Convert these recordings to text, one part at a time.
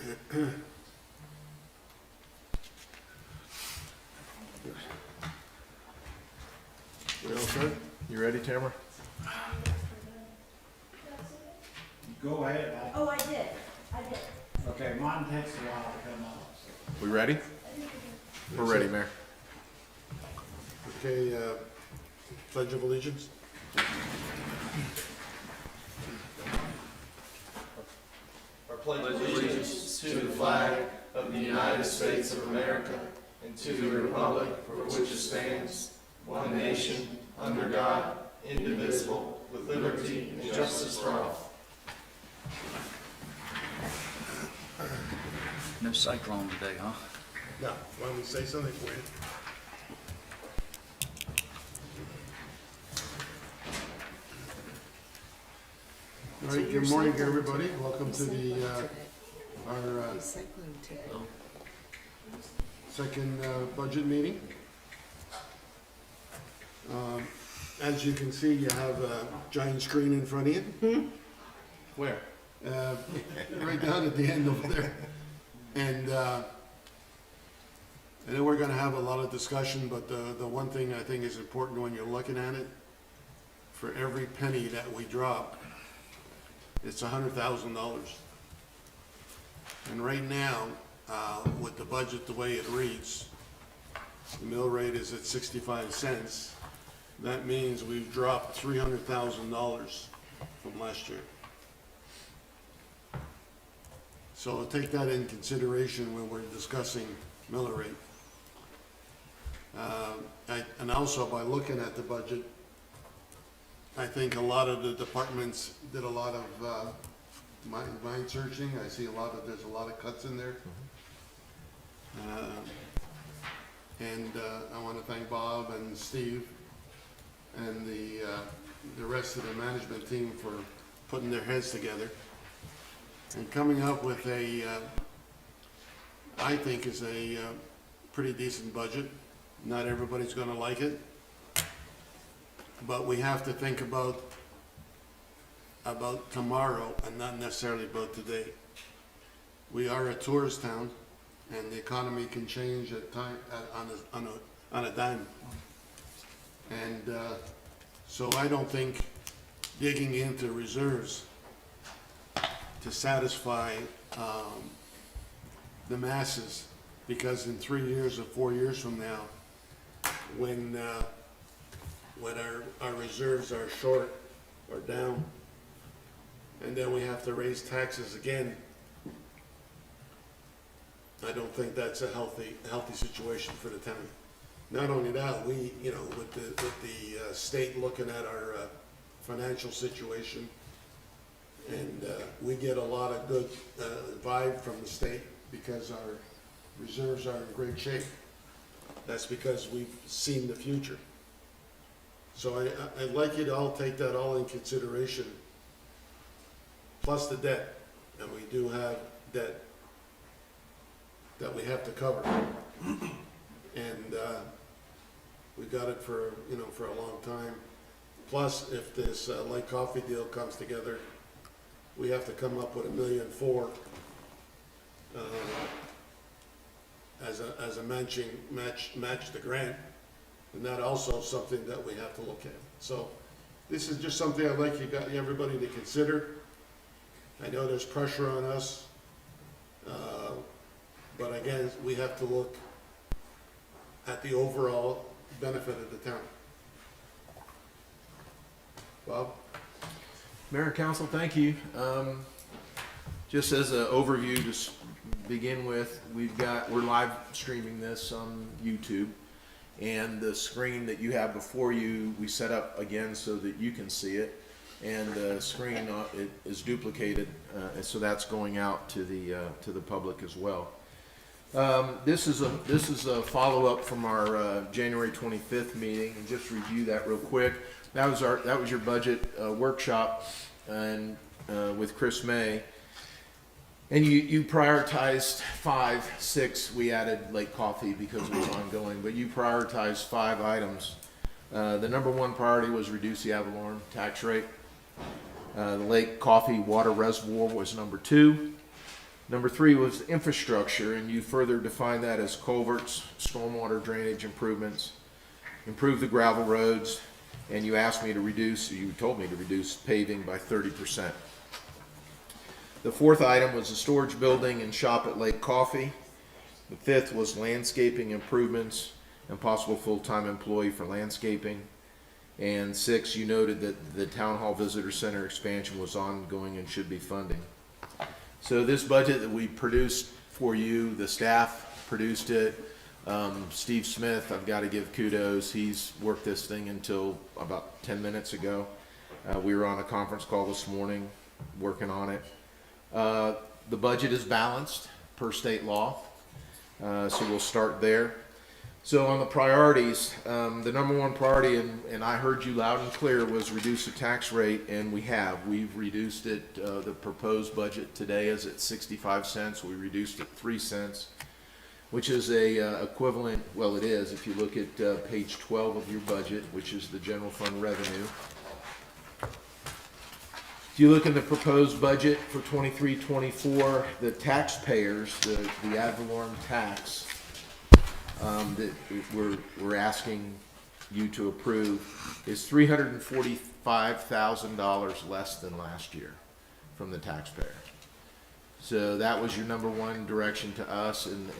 We all set? You ready, Tamara? Go ahead. Oh, I did. Okay, mine takes a while to come up. So. We ready? We're ready, Mayor. Okay, Pledge of Allegiance. Allegiance to the flag of the United States of America and to the republic for which it stands, one nation, under God, indivisible, with liberty and justice for all. No cyclone today, huh? Now, why don't we say something for you? All right, good morning, everybody. Welcome to the, our second budget meeting. As you can see, you have a giant screen in front of you. Where? Right down at the end over there. And then we're gonna have a lot of discussion, but the one thing I think is important when you're looking at it, for every penny that we drop, it's $100,000. And right now, with the budget the way it reads, the mill rate is at 65 cents. That means we've dropped $300,000 from last year. So take that in consideration when we're discussing mill rate. And also by looking at the budget, I think a lot of the departments did a lot of mind searching. I see there's a lot of cuts in there. And I want to thank Bob and Steve and the rest of the management team for putting their heads together and coming up with I think is a pretty decent budget. Not everybody's going to like it, but we have to think about tomorrow and not necessarily about today. We are a tourist town, and the economy can change at on a dime. And so I don't think digging into reserves to satisfy the masses, because in 3 years or 4 years from now, when our reserves are short or down, and then we have to raise taxes again, I don't think that's a healthy situation for the town. Not only that, we, with the state looking at our financial situation, and we get a lot of good vibe from the state because our reserves are in great shape. That's because we've seen the future. So I'd like you to all take that all in consideration, plus the debt, and we do have debt that we have to cover. And we got it for a long time. Plus, if this Lake Coffee deal comes together, we have to come up with $1.4 million as a match the grant, and that also something that we have to look at. So this is just something I'd like everybody to consider. I know there's pressure on us, but again, we have to look at the overall benefit of the town. Bob? Mayor and Council, thank you. Just as an overview to begin with, we're live streaming this on YouTube, and the screen that you have before you, we set up again so that you can see it, and the screen it is duplicated, and so that's going out to the public as well. This is a follow-up from our January 25th meeting, and just review that real quick. That was your budget workshop, and with Chris May, and you prioritized 5, 6. We added Lake Coffee because it was ongoing, but you prioritized 5 items. The number 1 priority was reduce the ad valorem tax rate. The Lake Coffee water reservoir was number 2. Number 3 was infrastructure, and you further defined that as culverts, stormwater drainage improvements, improve the gravel roads, and you asked me to reduce, you told me to reduce paving by 30%. The 4th item was the storage building and shop at Lake Coffee. The 5th was landscaping improvements and possible full-time employee for landscaping. And 6, you noted that the Town Hall Visitor Center expansion was ongoing and should be funding. So this budget that we produced for you, the staff produced it. Steve Smith, I've got to give kudos. He's worked this thing until about 10 minutes ago. We were on a conference call this morning working on it. The budget is balanced per state law, so we'll start there. So on the priorities, the number 1 priority, and I heard you loud and clear, was reduce the tax rate, and we have. We've reduced it. The proposed budget today is at 65 cents. We reduced it 3 cents, which is a equivalent, well, it is, if you look at page 12 of your budget, which is the general fund revenue. If you look in the proposed budget for 23-24, the taxpayers, the ad valorem tax that we're asking you to approve is $345,000 less than last year from the taxpayer. So that was your number 1 direction to us, and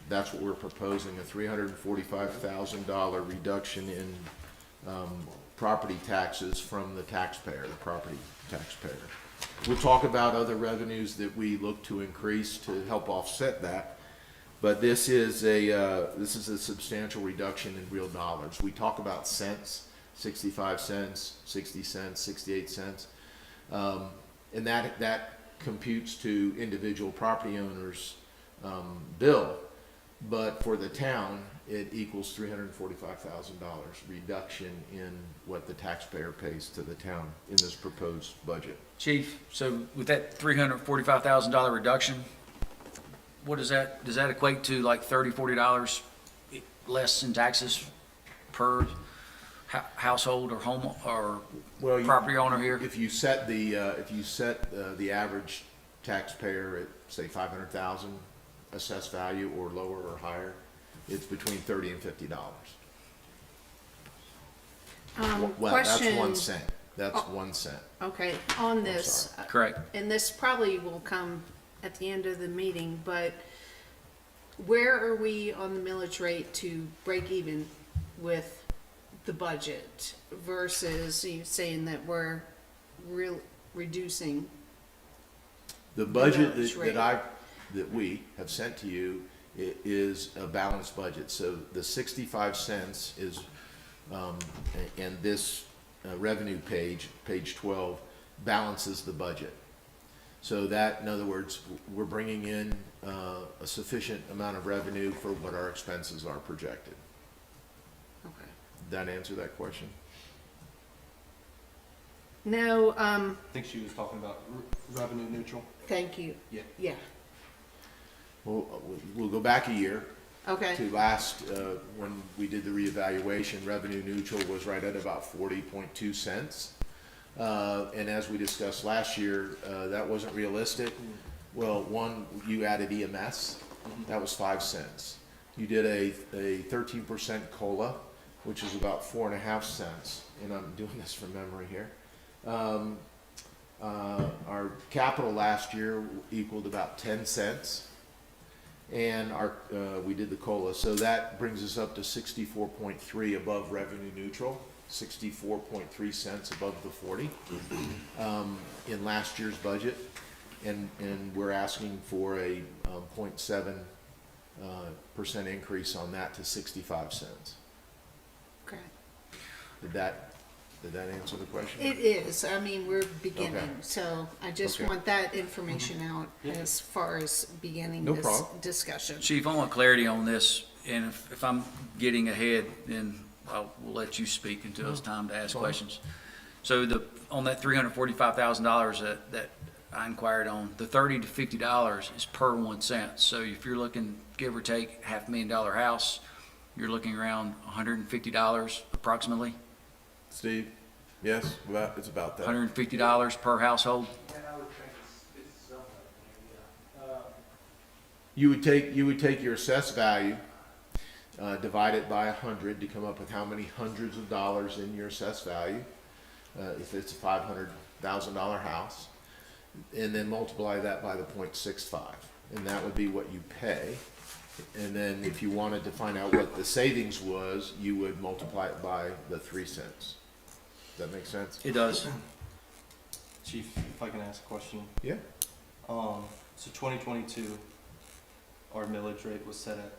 that's what we're proposing, a $345,000 reduction in property taxes from the taxpayer, the property taxpayer. We'll talk about other revenues that we look to increase to help offset that, but this is a substantial reduction in real dollars. We talk about cents, 65 cents, 60 cents, 68 cents, and that computes to individual property owners' bill, but for the town, it equals $345,000 reduction in what the taxpayer pays to the town in this proposed budget. Chief, so with that $345,000 reduction, what does that equate to, like $30, $40 less in taxes per household or home or Well, property owner here? If you set the average taxpayer at, say, 500,000 assessed value, or lower or higher, it's between $30 and $50. Well, that's Question. 1 cent. That's 1 cent. Okay, on this, Correct. and this probably will come at the end of the meeting, but where are we on the millage rate to break even with the budget versus you saying that we're reducing? The budget millage rate. that we have sent to you is a balanced budget. So the 65 cents is, and this revenue page 12, balances the budget. So that, in other words, we're bringing in a sufficient amount of revenue for what our expenses are projected. Okay. Did that answer that question? No, I think she was talking about revenue neutral. thank you. Yeah. Yeah, We'll go back a year okay, to last, when we did the reevaluation, revenue neutral was right at about 40.2 cents. And as we discussed last year, that wasn't realistic. Well, one, you added EMS, that was 5 cents. You did a 13% COLA, which is about 4.5 cents, and I'm doing this from memory here. Our capital last year equaled about 10 cents. And we did the COLA, so that brings us up to 64.3 above revenue neutral, 64.3 cents above the 40 in last year's budget, and we're asking for a 0.7% increase on that to 65 cents. okay. Did that answer the question? It is, I mean, we're Okay. beginning, so I just Okay. want that information out as far as beginning No this problem. discussion. Chief, I want clarity on this, and if I'm getting ahead, then we'll let you speak until it's time to ask fine. questions. So on that $345,000 that I inquired on, the $30 to $50 is per 1 cent. So if you're looking, give or take, $500,000 house, you're looking around $150 approximately, Steve? Yes, it's about that. $150 per household. You would take your assessed value, divide it by 100 to come up with how many hundreds of dollars in your assessed value, if it's a $500,000 house, and then multiply that by the 0.65, and that would be what you pay. And then if you wanted to find out what the savings was, you would multiply it by the 3 cents. Does that make sense? It does. Chief, if I can ask a question. Yeah. So 2022, our millage rate was set at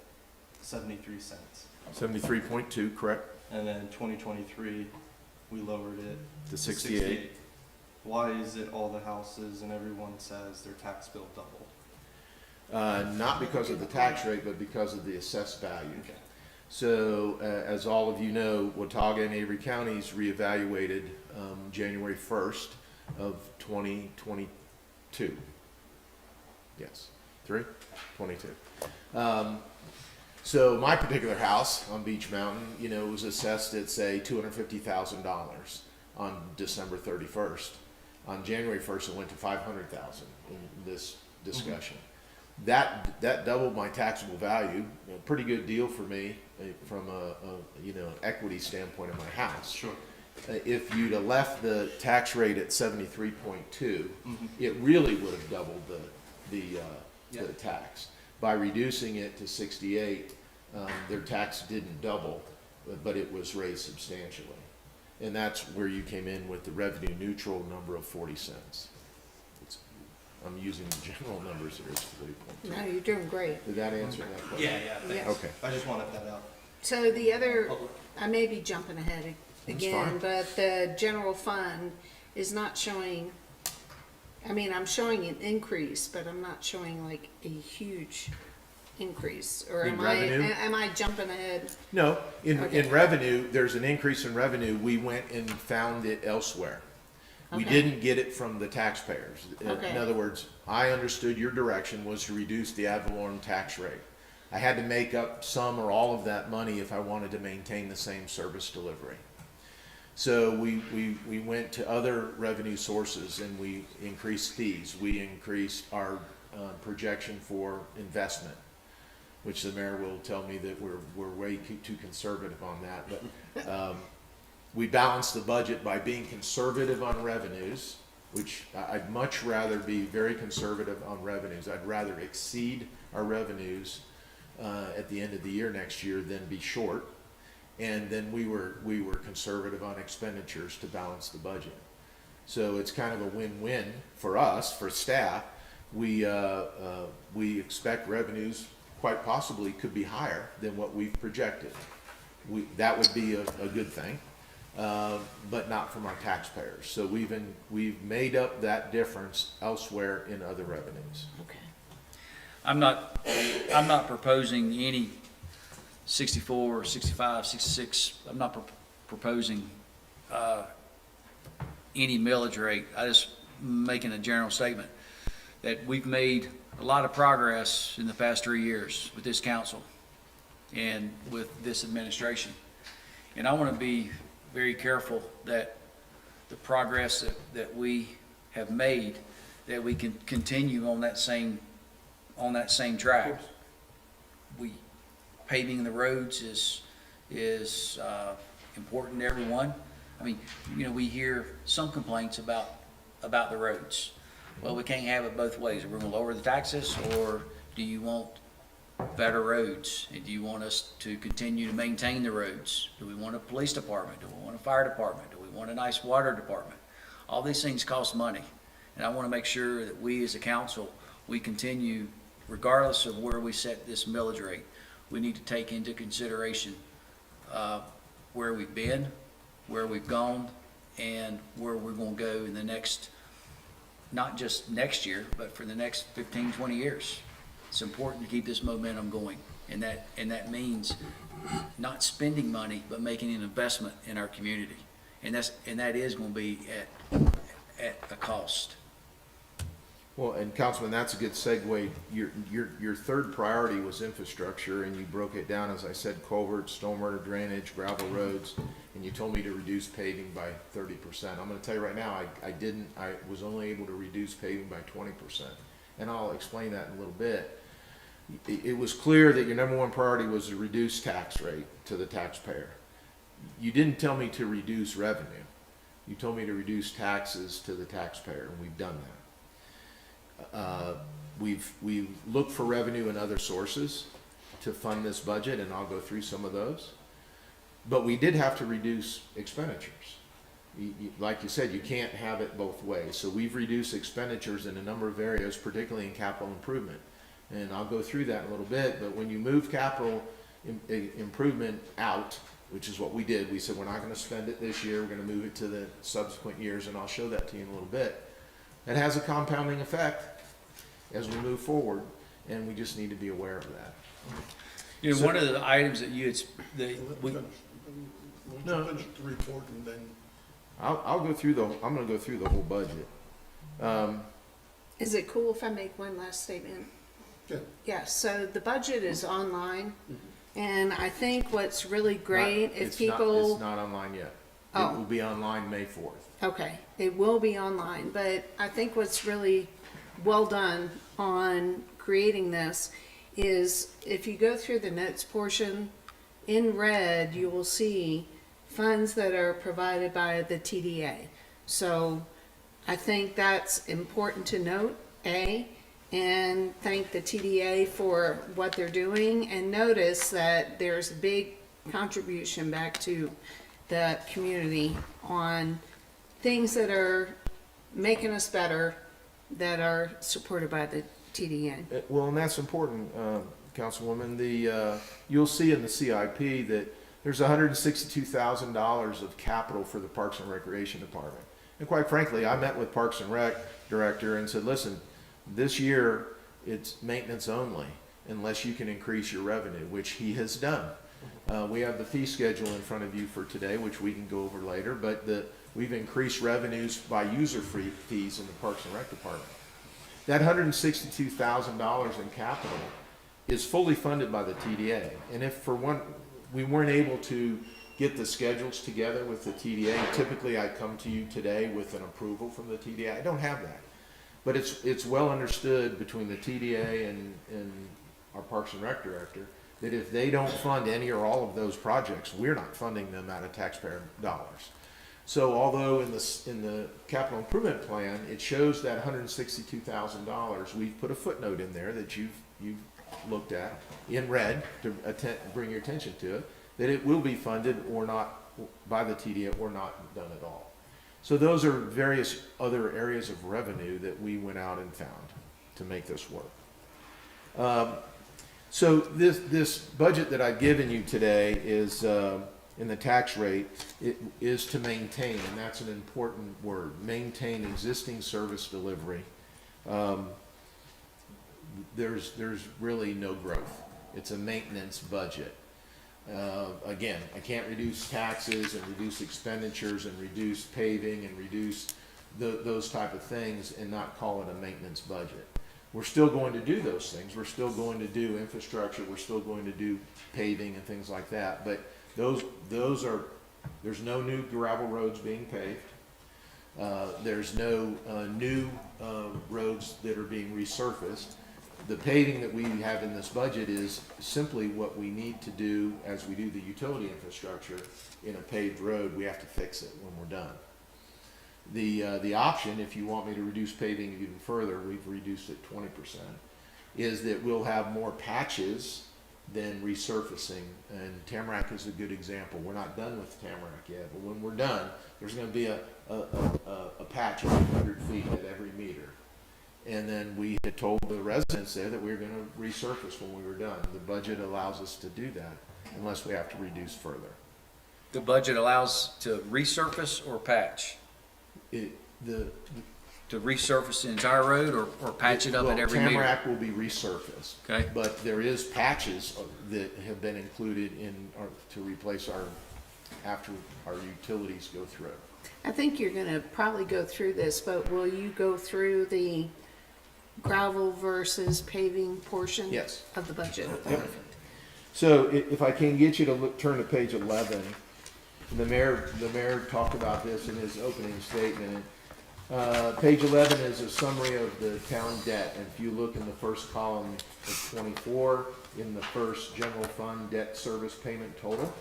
73 cents. 73.2, correct? And then 2023, we lowered it To 68. Why is it all the houses and everyone says their tax bill doubled? Not because of the tax rate, but because of the assessed value. Okay. So, as all of you know, Watauga and Avery counties reevaluated January 1st of 2022. Yes, 22. So my particular house on Beach Mountain, you know, was assessed at, say, $250,000 on December 31st. On January 1st, it went to $500,000 in this discussion. That doubled my taxable value. A pretty good deal for me from a equity standpoint of my house. Sure. If you'd have left the tax rate at 73.2, it really would have doubled the tax. By reducing it to 68, their tax didn't double, but it was raised substantially. And that's where you came in with the revenue neutral number of 40 cents. I'm using the general numbers here. It's 40.2. No, you're doing great. Did that answer that question? Yeah. Okay. I just wanted that out. So the other, I may be jumping ahead again, fine. but the general fund is not showing, I mean, I'm showing an increase, but I'm not showing like a huge increase. Or In revenue? am I jumping ahead? No, Okay. in revenue, there's an increase in revenue. We went and found it elsewhere. We Okay. didn't get it from the taxpayers. Okay. In other words, I understood your direction was to reduce the ad valorem tax rate. I had to make up some or all of that money if I wanted to maintain the same service delivery. So we went to other revenue sources and we increased fees. We increased our projection for investment, which the mayor will tell me that we're way too conservative on that. But we balanced the budget by being conservative on revenues, which I'd much rather be very conservative on revenues. I'd rather exceed our revenues at the end of the year next year than be short. And then we were conservative on expenditures to balance the budget. So it's kind of a win-win for us, for staff. We expect revenues quite possibly could be higher than what we've projected. That would be a good thing. But not from our taxpayers. So we've made up that difference elsewhere in other revenues. Okay. I'm not proposing any 64, 65, 66. I'm not proposing any millage rate. I just making a general statement that we've made a lot of progress in the past 3 years with this council and with this administration. And I want to be very careful that the progress that we have made, that we can continue on that same track. Paving the roads is important to everyone. I mean, you know, we hear some complaints about the roads. Well, we can't have it both ways. We're going to lower the taxes, or do you want better roads? And do you want us to continue to maintain the roads? Do we want a police department? Do we want a fire department? Do we want a nice water department? All these things cost money. And I want to make sure that we as a council, we continue, regardless of where we set this millage rate, we need to take into consideration where we've been, where we've gone, and where we're going to go in the next, not just next year, but for the next 15, 20 years. It's important to keep this momentum going, and that means not spending money, but making an investment in our community, and that is going to be at a cost. Well, and Councilman, that's a good segue. Your third priority was infrastructure, and you broke it down, as I said, culverts, stormwater drainage, gravel roads, and you told me to reduce paving by 30%. I'm gonna tell you right now, I was only able to reduce paving by 20%. And I'll explain that in a little bit. it was clear that your number one priority was to reduce tax rate to the taxpayer. You didn't tell me to reduce revenue. You told me to reduce taxes to the taxpayer, and we've done that. We've looked for revenue in other sources to fund this budget, and I'll go through some of those. But we did have to reduce expenditures. Like you said, you can't have it both ways. So we've reduced expenditures in a number of areas, particularly in capital improvement. And I'll go through that in a little bit, but when you move capital improvement out, which is what we did, we said we're not gonna spend it this year, we're gonna move it to the subsequent years, and I'll show that to you in a little bit. That has a compounding effect as we move forward, and we just need to be aware of that. You know, one of the items that you had, No. Finish the report and then. I'm gonna go through the whole budget. Is it cool if I make one last statement? Yeah. Yeah, so the budget is online, and I think what's really great if It's people. not online yet. It Oh. will be online May 4th. Okay, it will be online, but I think what's really well done on creating this is if you go through the notes portion, in red, you will see funds that are provided by the TDA. So I think that's important to note, and thank the TDA for what they're doing, and notice that there's a big contribution back to the community on things that are making us better, that are supported by the TDA. Well, and that's important, Councilwoman. You'll see in the CIP that there's $162,000 of capital for the Parks and Recreation Department. And quite frankly, I met with Parks and Rec director and said, listen, this year it's maintenance only unless you can increase your revenue, which he has done. We have the fee schedule in front of you for today, which we can go over later, but we've increased revenues by user fees in the Parks and Rec Department. That $162,000 in capital is fully funded by the TDA. And if for one, we weren't able to get the schedules together with the TDA, typically I come to you today with an approval from the TDA. I don't have that. But it's well understood between the TDA and our Parks and Rec director that if they don't fund any or all of those projects, we're not funding them out of taxpayer dollars. So although in the capital improvement plan, it shows that $162,000, we've put a footnote in there that you've looked at in red to bring your attention to it, that it will be funded or not by the TDA or not done at all. So those are various other areas of revenue that we went out and found to make this work. So this budget that I've given you today is in the tax rate, it is to maintain, and that's an important word, maintain existing service delivery. There's really no growth. It's a maintenance budget. Again, I can't reduce taxes and reduce expenditures and reduce paving and reduce those type of things and not call it a maintenance budget. We're still going to do those things. We're still going to do infrastructure. We're still going to do paving and things like that. But there's no new gravel roads being paved. There's no new roads that are being resurfaced. The paving that we have in this budget is simply what we need to do as we do the utility infrastructure in a paved road. We have to fix it when we're done. The option, if you want me to reduce paving even further, we've reduced it 20%, is that we'll have more patches than resurfacing. And Tamarack is a good example. We're not done with Tamarack yet, but when we're done, there's going to be a patch of 100 feet at every meter. And then we had told the residents there that we were going to resurface when we were done. The budget allows us to do that unless we have to reduce further. the budget allows to resurface or patch? To resurface the entire road or patch it up at every meter? Tamarack will be resurfaced. Okay. But there is patches that have been included to replace after our utilities go through. I think you're gonna probably go through this, but will you go through the gravel versus paving portion? Yes. Of the budget? So if I can get you to turn to page 11, the mayor talked about this in his opening statement. Page 11 is a summary of the town debt, and if you look in the first column of 24, in the first general fund debt service payment total,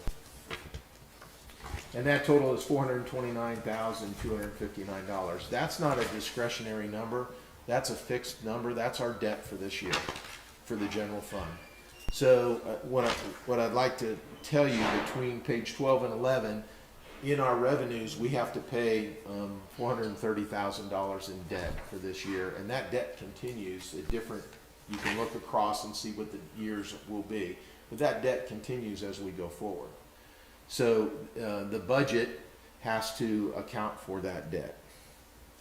and that total is $429,259. That's not a discretionary number, that's a fixed number, that's our debt for this year, for the general fund. So what I'd like to tell you, between page 12 and 11, in our revenues, we have to pay $430,000 in debt for this year, and that debt continues at different, you can look across and see what the years will be, but that debt continues as we go forward. So the budget has to account for that debt.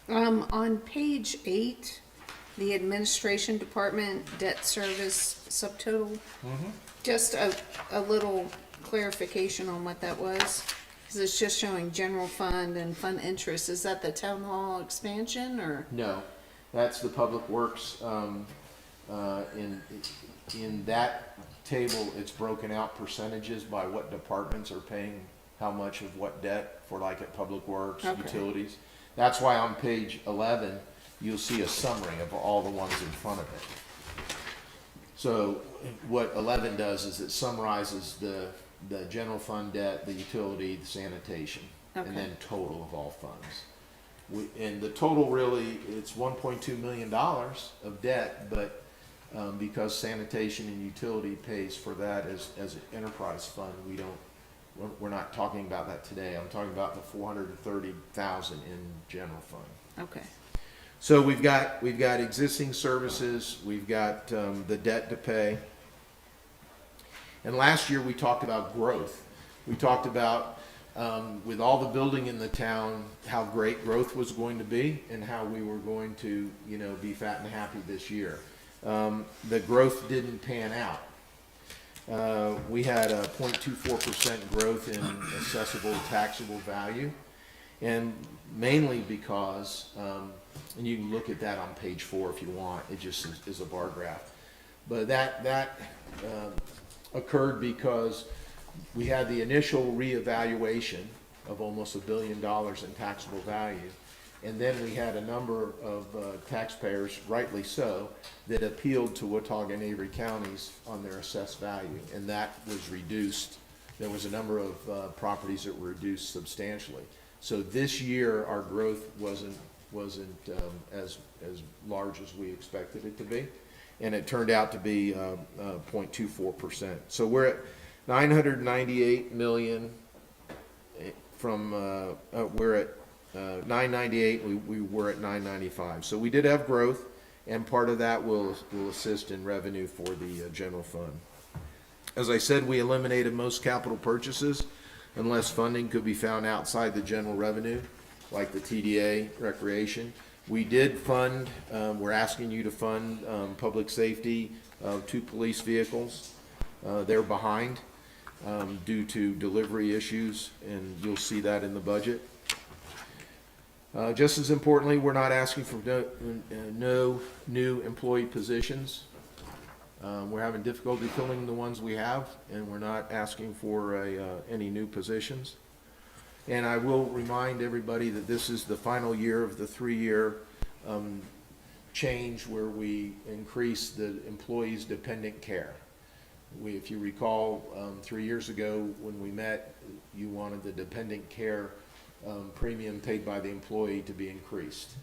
On page 8, the administration department debt service subtotal, just a little clarification on what that was. Because it's just showing general fund and fund interest. Is that the town hall expansion or? No, that's the public works. In that table, it's broken out percentages by what departments are paying how much of what debt for, like at Public Works, Okay. utilities. That's why on page 11, you'll see a summary of all the ones in front of it. So what 11 does is it summarizes the general fund debt, the utility, the sanitation, Okay. and then total of all funds. And the total really, it's $1.2 million of debt, but because sanitation and utility pays for that as an enterprise fund, we're not talking about that today. I'm talking about the $430,000 in general fund. Okay. So we've got existing services, we've got the debt to pay. And last year we talked about growth. We talked about, with all the building in the town, how great growth was going to be and how we were going to, be fat and happy this year. The growth didn't pan out. We had a 0.24% growth in assessable taxable value, and mainly because, and you can look at that on page 4 if you want, it just is a bar graph. But that occurred because we had the initial reevaluation of almost $1 billion in taxable value. And then we had a number of taxpayers, rightly so, that appealed to Watauga and Avery counties on their assessed value, and that was reduced. There was a number of properties that were reduced substantially. So this year, our growth wasn't as large as we expected it to be, and it turned out to be 0.24%. So we're at 998 million from we're at 998. We were at 995. So we did have growth, and part of that will assist in revenue for the general fund. As I said, we eliminated most capital purchases unless funding could be found outside the general revenue, like the TDA recreation. We did fund, we're asking you to fund public safety, 2 police vehicles. They're behind due to delivery issues, and you'll see that in the budget. Just as importantly, we're not asking for no new employee positions. We're having difficulty filling the ones we have, and we're not asking for any new positions. And I will remind everybody that this is the final year of the 3-year change where we increase the employees' dependent care. If you recall, 3 years ago when we met, you wanted the dependent care premium paid by the employee to be increased.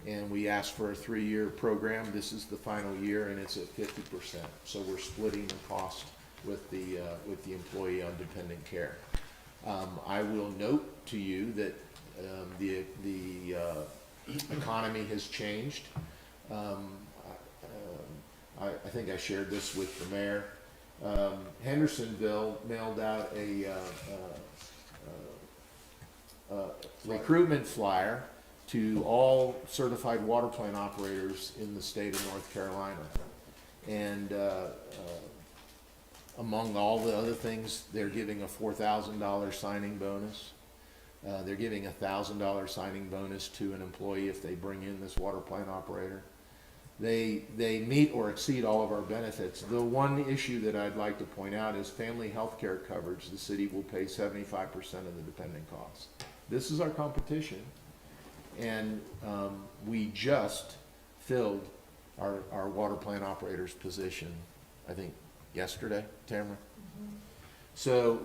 And we asked for a 3-year program. This is the final year, and it's at 50%. So we're splitting the cost with the employee on dependent care. I will note to you that the economy has changed. I think I shared this with the mayor. Hendersonville mailed out a recruitment flyer to all certified water plant operators in the state of North Carolina. And among all the other things, they're giving a $4,000 signing bonus. They're giving a $1,000 signing bonus to an employee if they bring in this water plant operator. They meet or exceed all of our benefits. The one issue that I'd like to point out is family health care coverage. The city will pay 75% of the dependent costs. This is our competition, And we just filled our water plant operator's position, I think, yesterday, Tamara? So,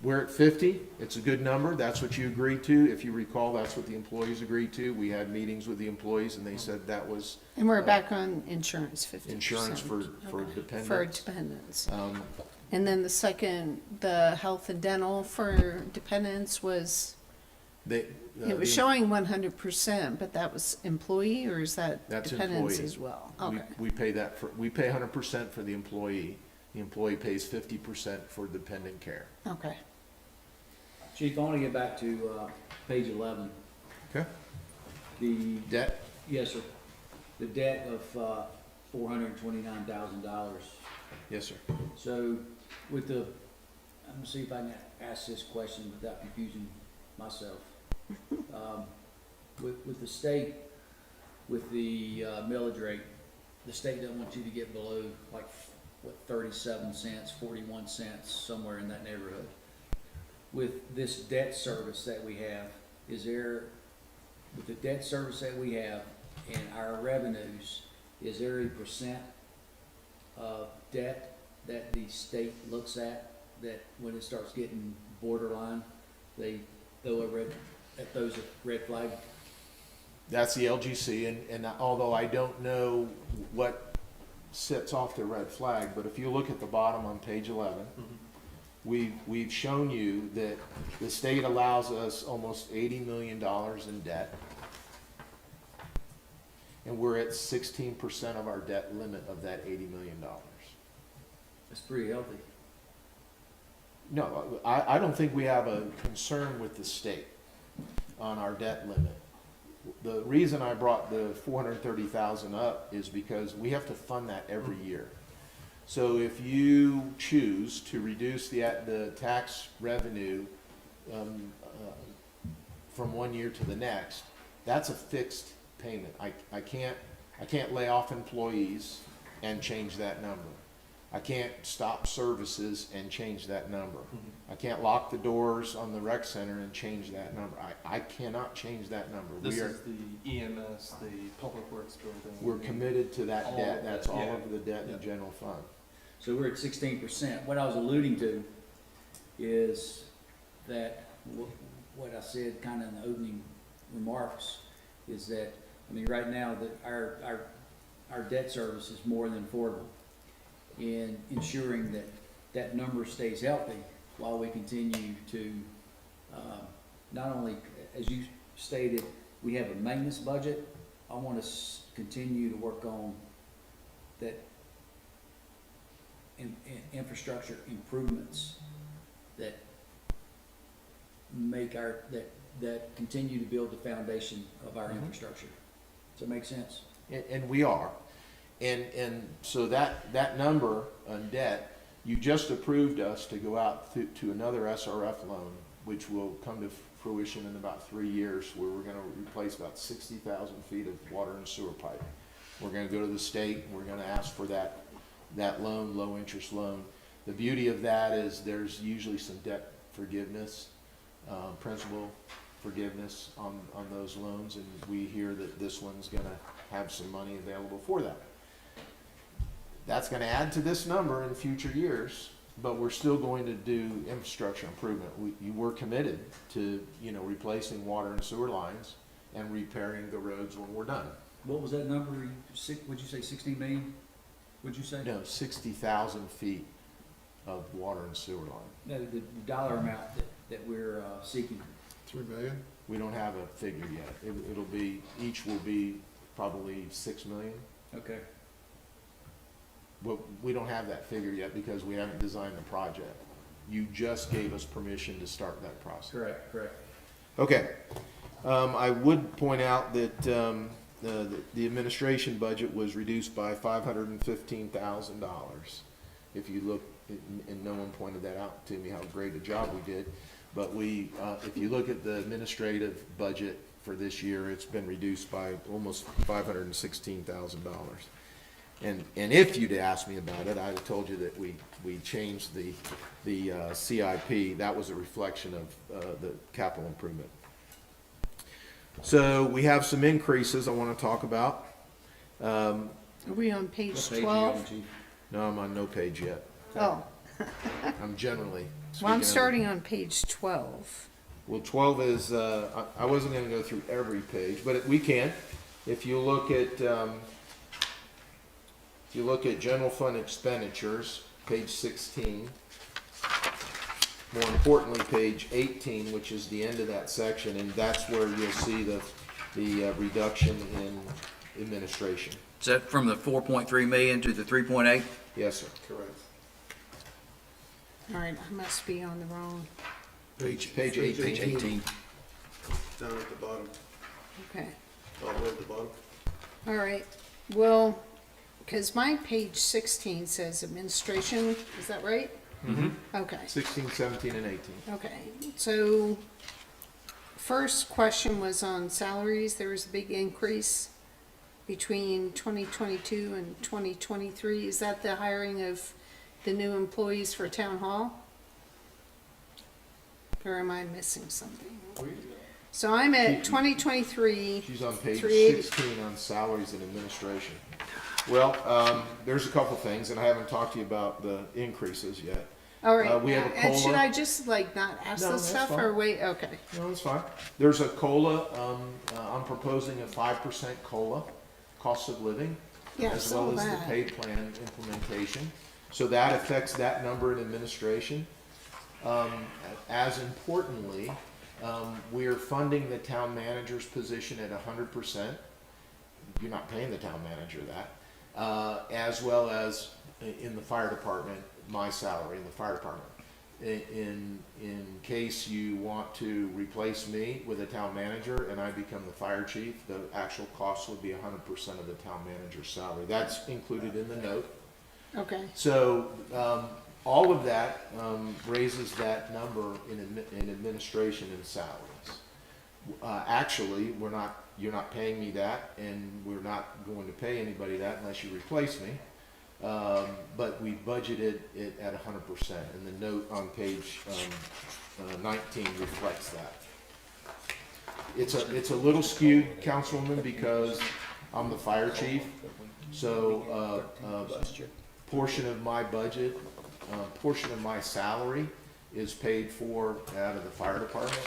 we're at 50. It's a good number. That's what you agreed to. If you recall, that's what the employees agreed to. We had meetings with the employees and they said that was And we're back on insurance, 50%. insurance for For dependents. dependents. Um, And then the second, the health and dental for dependents was, they, it was showing 100%, but that was employee, or is that That's dependents employee. as well? we, Okay, we pay that for, we pay 100% for the employee. The employee pays 50% for dependent care. okay. Chief, I want to get back to page 11. Okay. The, Debt? yes, sir, the debt of $429,000. Yes, sir. So with the, I'm gonna see if I can ask this question without confusing myself. With the state, with the millage rate, the state doesn't want you to get below like, what, 37 cents, 41 cents, somewhere in that neighborhood. With this debt service that we have, is there, with the debt service that we have and our revenues, is there a percent of debt that the state looks at, that when it starts getting borderline, they throw a red flag? That's the LGC, and although I don't know what sets off the red flag, but if you look at the bottom on page 11, we've shown you that the state allows us almost $80 million in debt, and we're at 16% of our debt limit of that $80 million. That's pretty healthy. No, I don't think we have a concern with the state on our debt limit. The reason I brought the 430,000 up is because we have to fund that every year. So if you choose to reduce the tax revenue from one year to the next, that's a fixed payment. I can't lay off employees and change that number. I can't stop services and change that number. I can't lock the doors on the rec center and change that number. I cannot change that number. This is the EMS, the Public Works building. We're committed to that All debt. of That's it, all yeah. of the debt in the Yeah. general fund. So we're at 16%. What I was alluding to is that what I said kind of in the opening remarks is that, I mean, right now, that our debt service is more than affordable in ensuring that that number stays healthy while we continue to, not only, as you stated, we have a maintenance budget. I want to continue to work on that infrastructure improvements that make that continue to build the foundation of our infrastructure. Does that make sense? And we are. And so that number on debt, you just approved us to go out to another SRF loan, which will come to fruition in about 3 years, where we're gonna replace about 60,000 feet of water and sewer pipe. We're gonna go to the state, and we're gonna ask for that loan, low interest loan. The beauty of that is there's usually some debt forgiveness, principal forgiveness on those loans, and we hear that this one's gonna have some money available for that. That's gonna add to this number in future years, but we're still going to do infrastructure improvement. You were committed to, replacing water and sewer lines and repairing the roads when we're done. What was that number? Would you say 16 million? Would you say? No, 60,000 feet of water and sewer line. No, the dollar amount that we're seeking. 3 million? We don't have a figure yet. It'll be, each will be probably 6 million. Okay. But we don't have that figure yet because we haven't designed the project. You just gave us permission to start that process. Correct. Okay. I would point out that the administration budget was reduced by $515,000. If you look, and no one pointed that out to me, how great a job we did. But if you look at the administrative budget for this year, it's been reduced by almost $516,000. And if you'd asked me about it, I'd have told you that we changed the CIP. That was a reflection of the capital improvement. So we have some increases I want to talk about. Are we on page 12? No, I'm on no page yet. Oh, I'm generally. well, I'm speaking of- starting on page 12. Well, 12 is, I wasn't gonna go through every page, but we can. If you look at, general fund expenditures, page 16. More importantly, page 18, which is the end of that section, and that's where you'll see the reduction in administration. Is that from the 4.3 million to the 3.8? Yes, sir. Correct. All right, I must be on the wrong, Page 18. Page 18. Down at the bottom, okay. all the way at the bottom. All right, well, because my page 16 says administration, is that right? Mm-hmm. Okay. 16, 17, and 18. Okay, so first question was on salaries. There was a big increase between 2022 and 2023. Is that the hiring of the new employees for town hall? Or am I missing something? So I'm at 2023. She's on page 380. 16 on salaries and administration. Well, there's a couple things, and I haven't talked to you about the increases yet. All right, we have a and should COLA. I just like not ask No, this that's stuff fine. or wait? Okay, No, that's fine. There's a COLA, I'm proposing a 5% COLA, cost of living, yeah, I as saw well as the that. pay plan implementation. So that affects that number in administration. As importantly, we are funding the town manager's position at 100%. You're not paying the town manager that. As well as in the fire department, my salary in the fire department. In case you want to replace me with a town manager and I become the fire chief, the actual cost would be 100% of the town manager's salary. That's included in the note. Okay, So, all of that, raises that number in administration and salaries. Actually, you're not paying me that, and we're not going to pay anybody that unless you replace me. But we budgeted it at 100%, and the note on page, 19 reflects that. It's a little skewed, Councilwoman, because I'm the fire chief, so, portion of my budget, portion of my salary is paid for out of the fire department,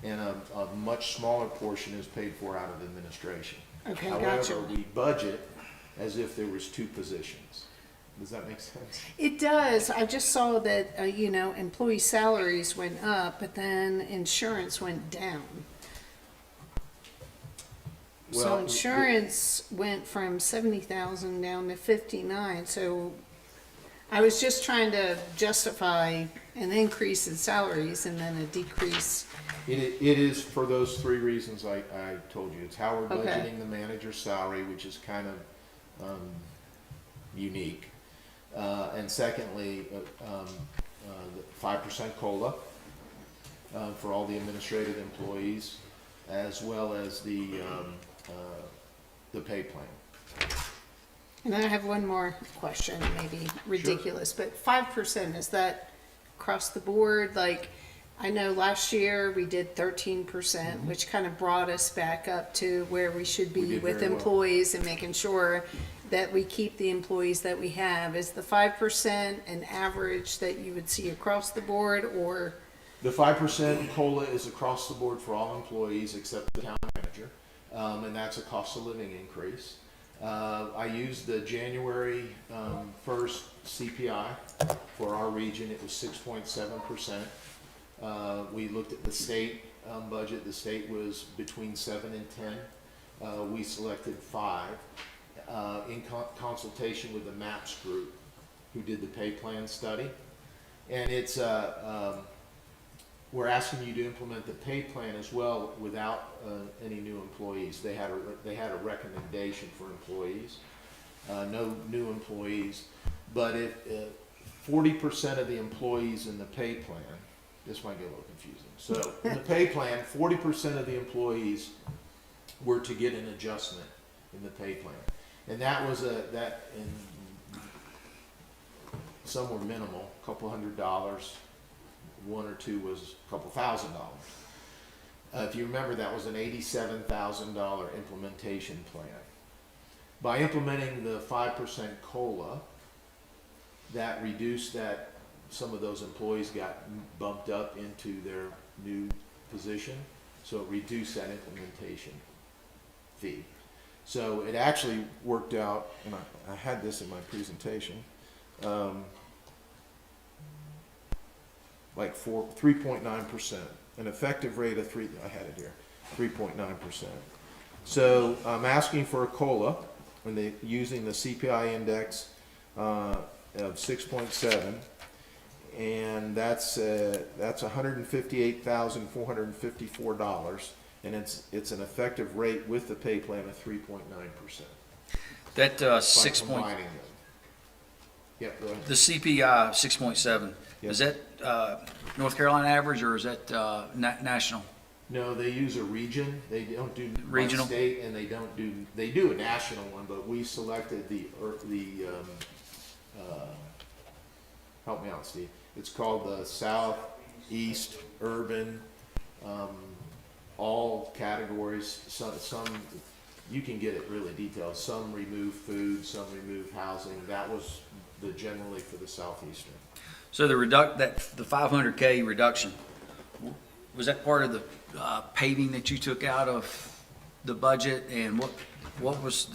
and a much smaller portion is paid for out of administration. okay, gotcha. However, we budget as if there was two positions. Does that make sense? It does. I just saw that, employee salaries went up, but then insurance went down. So Well, insurance went from 70,000 down to 59, so I was just trying to justify an increase in salaries and then a decrease. It is for those three reasons I told you. It's how we're Okay. budgeting the manager's salary, which is kind of unique. And secondly, the 5% COLA for all the administrative employees, as well as the pay plan. And then I have one more question, maybe ridiculous, but 5%, is that across the board? Like, I know last year we did 13%, which kind of brought us back up to where we should We be did with very well. employees and making sure that we keep the employees that we have. Is the 5% an average that you would see across the board, or? The 5% COLA is across the board for all employees except the town manager, and that's a cost of living increase. I used the January 1st CPI for our region. It was 6.7%. We looked at the state budget. The state was between 7 and 10. We selected 5 in consultation with the MAPS group who did the pay plan study. And it's we're asking you to implement the pay plan as well without any new employees. They had a recommendation for employees, no new employees. But if 40% of the employees in the pay plan, this might get a little confusing. So in the pay plan, 40% of the employees were to get an adjustment in the pay plan, and that was some were minimal, $200. 1 or 2 was a couple $1,000. If you remember, that was an $87,000 implementation plan. By implementing the 5% COLA, that reduced that, some of those employees got bumped up into their new position, so it reduced that implementation fee. So it actually worked out, and I had this in my presentation, like 3.9%, an effective rate of I had it here, 3.9%. So I'm asking for a COLA, and they using the CPI index of 6.7, and that's $158,454, and it's an effective rate with the pay plan of 3.9%. That, 6 point, Combining them. Yep, go ahead. the CPI 6.7, Yep. is that, North Carolina average, or is that, national? No, they use a region. They don't do by Regional? state, and they do a national one, but we selected help me out, Steve. It's called the Southeast Urban, all categories. Some, you can get it really detailed. Some remove food, some remove housing. That was generally for the Southeastern. So the the 500K reduction, was that part of the paving that you took out of the budget? And what was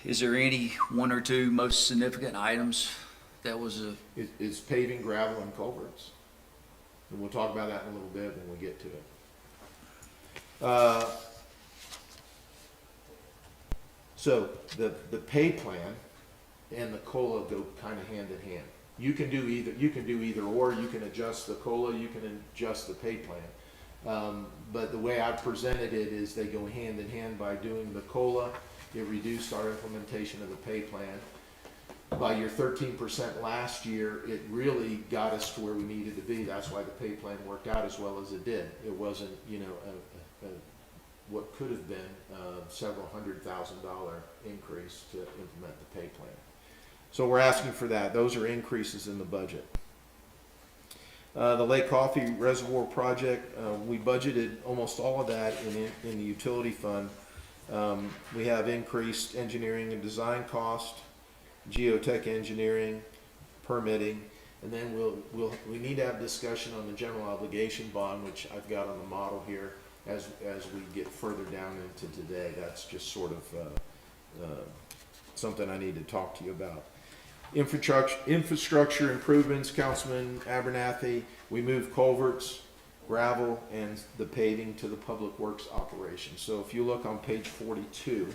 is there any one or two most significant items that was It's paving, gravel, and culverts. And we'll talk about that in a little bit when we get to it. So the pay plan and the COLA go kind of hand in hand. You can do either or. You can adjust the COLA, you can adjust the pay plan. But the way I presented it is they go hand in hand. By doing the COLA, it reduced our implementation of the pay plan. By your 13% last year, it really got us to where we needed to be. That's why the pay plan worked out as well as it did. It wasn't, what could have been several $100,000 increase to implement the pay plan. So we're asking for that. Those are increases in the budget. The Lake Coffee Reservoir project, we budgeted almost all of that in the utility fund. We have increased engineering and design cost, geotech engineering, permitting, and then we need to have discussion on the general obligation bond, which I've got on the model here as we get further down into today. That's just sort of something I need to talk to you about. Infrastructure improvements, Councilman Abernathy, we moved culverts, gravel, and the paving to the public works operation. So if you look on page 42,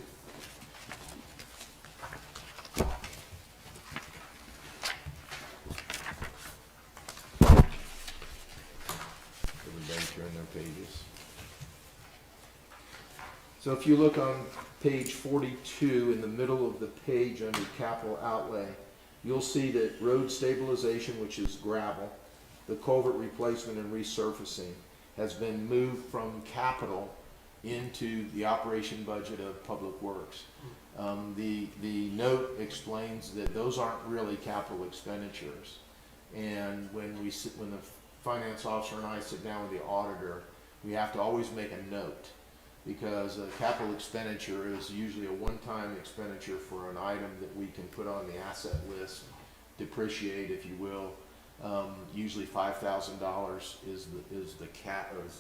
everybody turn their pages. So if you look on page 42, in the middle of the page under capital outlay, you'll see that road stabilization, which is gravel, the culvert replacement and resurfacing, has been moved from capital into the operation budget of Public Works. The note explains that those aren't really capital expenditures. And when the finance officer and I sit down with the auditor, we have to always make a note, because a capital expenditure is usually a one-time expenditure for an item that we can put on the asset list, depreciate, if you will. Usually $5,000 is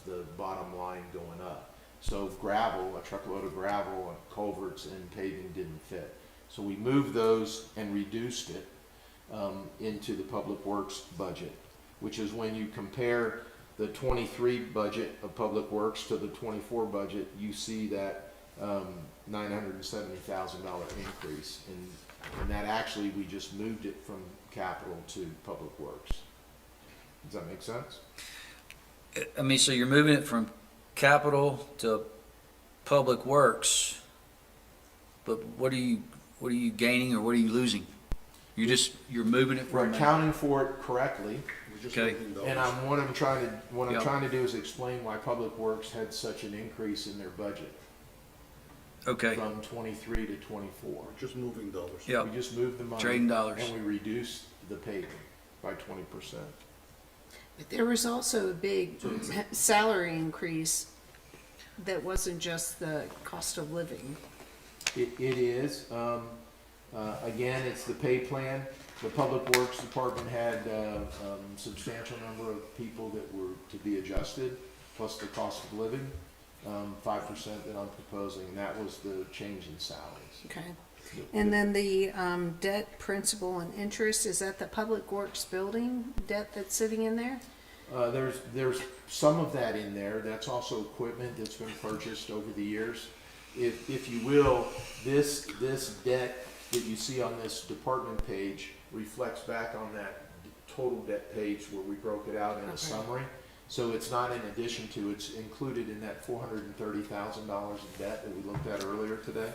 the bottom line going up. So gravel, a truckload of gravel, culverts, and paving didn't fit. So we moved those and reduced it into the Public Works budget, which is when you compare the 23 budget of Public Works to the 24 budget, you see that $970,000 increase. And that actually, we just moved it from capital to Public Works. Does that make sense? I mean, so you're moving it from capital to Public Works, but what are you gaining or what are you losing? You're moving it We're from. accounting for it correctly. We're just Okay. moving those. And what I'm trying Yep. to do is explain why Public Works had such an increase in their budget Okay, from 23 to 24. We're just moving dollars. yeah, We just moved the money. trading dollars. And we reduced the paving by 20%. But there was also a big salary increase that wasn't just the cost of living. It is, again, it's the pay plan. The Public Works Department had, substantial number of people that were to be adjusted, plus the cost of living, 5% that I'm proposing, that was the change in salaries. Okay. And then the debt, principal, and interest, is that the Public Works building debt that's sitting in there? There's some of that in there, that's also equipment that's been purchased over the years. If you will, this debt that you see on this department page reflects back on that total debt page where we broke it out in a summary. So it's not in addition to, it's included in that $430,000 of debt that we looked at earlier today.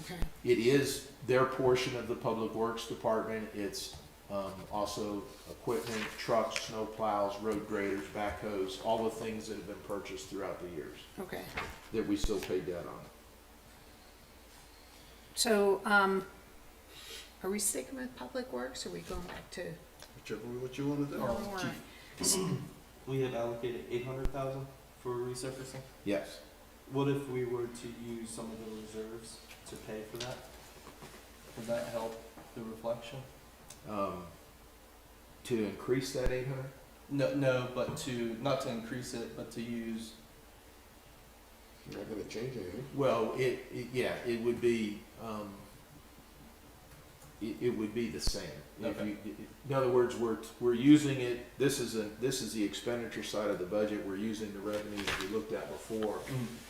Okay. It is their portion of the Public Works Department. It's also equipment, trucks, snow plows, road graders, backhoes, all the things that have been purchased throughout the years Okay. that we still pay debt on. So, are we sticking with Public Works, or are we going back to? Whichever, what you wanna do. We have allocated 800,000 for resurfacing. Yes. What if we were to use some of the reserves to pay for that? Would that help the reflection? To increase that 800? No, but not to increase it, but to use. You're not gonna change anything. Well, yeah, it would be, it would be the same. If Okay. you, in other words, we're using it, this is the expenditure side of the budget, we're using the revenue that we looked at before.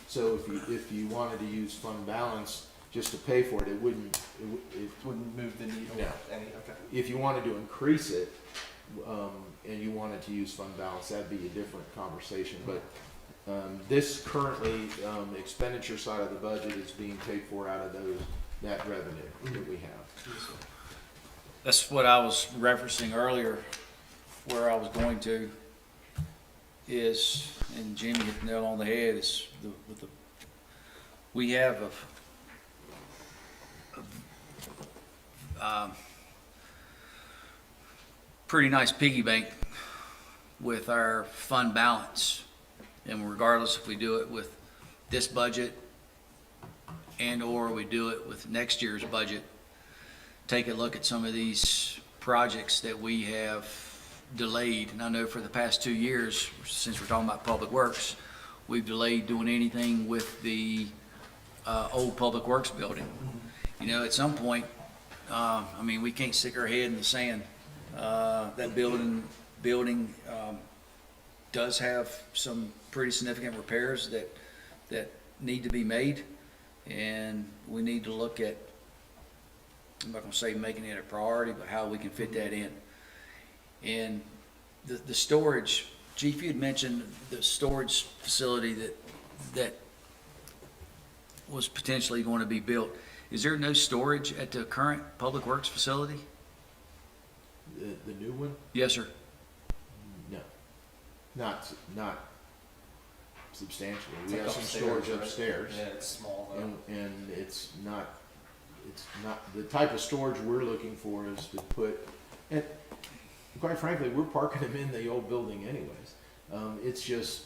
So if you wanted to use fund balance just to pay for it, it wouldn't, it Wouldn't move the needle No. any. Okay. if you wanted to increase it, and you wanted to use fund balance, that'd be a different conversation, but, this currently, expenditure side of the budget is being paid for out of that revenue that we have. That's what I was referencing earlier, where I was going to, is, and Jimmy hit the nail on the head, is we have a pretty nice piggy bank with our fund balance. And regardless if we do it with this budget and/or we do it with next year's budget, take a look at some of these projects that we have delayed. And I know for the past 2 years, since we're talking about Public Works, we've delayed doing anything with the old Public Works building. You know, at some point, I mean, we can't stick our head in the sand. That building does have some pretty significant repairs that need to be made, and we need to look at, I'm not gonna say making it a priority, but how we can fit that in. And the storage, Chief, you had mentioned the storage facility that was potentially going to be built. Is there no storage at the current Public Works facility? The new one? Yes, sir. No. Not substantially. We It's have like some upstairs, storage right? upstairs. Yeah, it's small though. And it's not, the type of storage we're looking for is to put, and quite frankly, we're parking them in the old building anyways. It's just,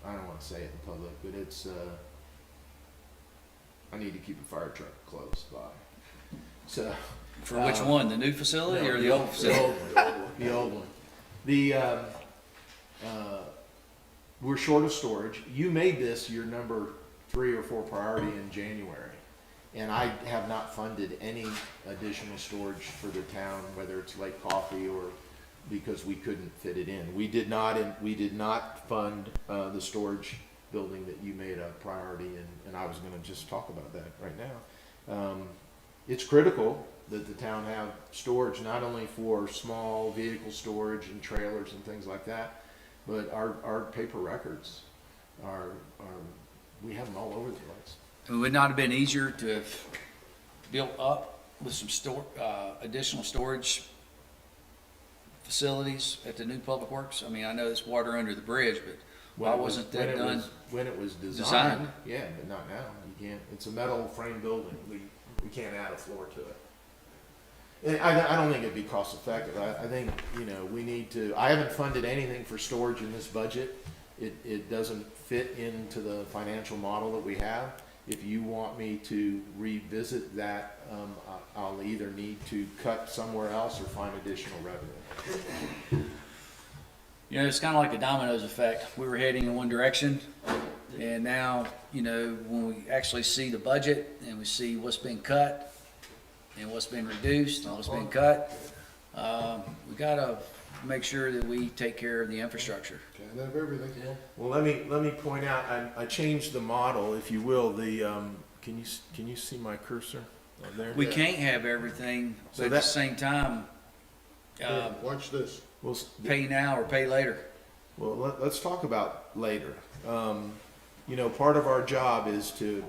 I don't wanna say it in public, but it's, I need to keep a fire truck close by. So. For which one, the new facility or the old facility? The old one. The, we're short of storage. You made this your number 3 or 4 priority in January. And I have not funded any additional storage for the town, whether it's Lake Coffee or because we couldn't fit it in. We did not fund, the storage building that you made a priority, and I was gonna just talk about that right now. It's critical that the town have storage, not only for small vehicle storage and trailers and things like that, but our paper records are, we have them all over the place. It would not have been easier to have built up with some additional storage facilities at the new Public Works? I mean, I know it's water under the bridge, but why wasn't that done? When it was designed, Designed. yeah, but not now. You can't, it's a metal frame building. We can't add a floor to it. And I don't think it'd be cost effective. I think, you know, we need to, I haven't funded anything for storage in this budget. It doesn't fit into the financial model that we have. If you want me to revisit that, I'll either need to cut somewhere else or find additional revenue. You know, it's kind of like a dominoes effect. We were heading in one direction, and now, you know, when we actually see the budget and we see what's been cut and what's been reduced and what's been cut, we gotta make sure that we take care of the infrastructure. Can't have everything. Well, let me point out, I changed the model, if you will, can you see my cursor up there? We can't have everything, So but at the that- same time, Here, watch this. Well, pay now or pay later. Well, let's talk about later. You know, part of our job is to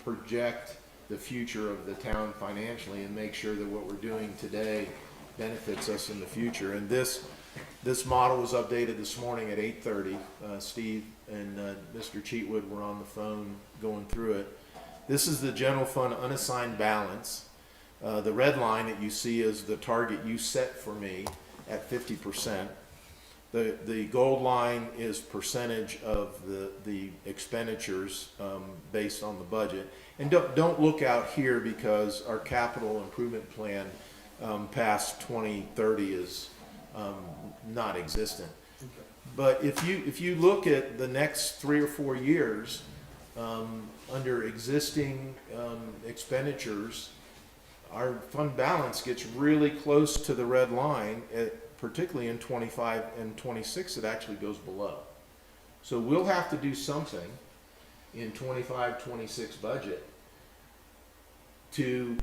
project the future of the town financially and make sure that what we're doing today benefits us in the future. And this model was updated this morning at 8:30. Steve and Mr. Cheatwood were on the phone going through it. This is the general fund unassigned balance. The red line that you see is the target you set for me at 50%. The gold line is percentage of the expenditures based on the budget. And don't look out here because our capital improvement plan past 2030 is not existent. But if you look at the next 3 or 4 years under existing expenditures, our fund balance gets really close to the red line, particularly in 25 and 26, it actually goes below. So we'll have to do something in 25, 26 budget to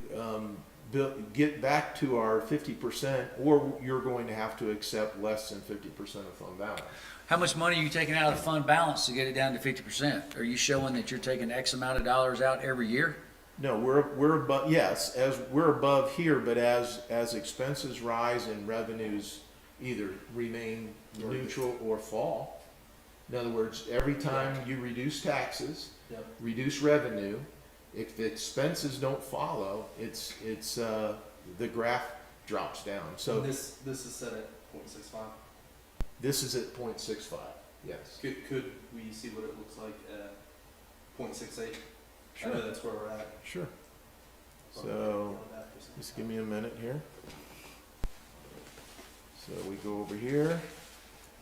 get back to our 50%, or you're going to have to accept less than 50% of fund balance. How much money are you taking out of fund balance to get it down to 50%? Are you showing that you're taking X amount of dollars out every year? No, we're above, yes, as we're above here, but as expenses rise and revenues either remain neutral or fall. In other words, every time you reduce taxes, Yep. reduce revenue, if the expenses don't follow, it's the graph drops down. So This is set at 0.65. this is at 0.65, yes. Could we see what it looks like at 0.68? I Sure. know that's where we're at. Sure. So, just give me a minute here. So we go over here.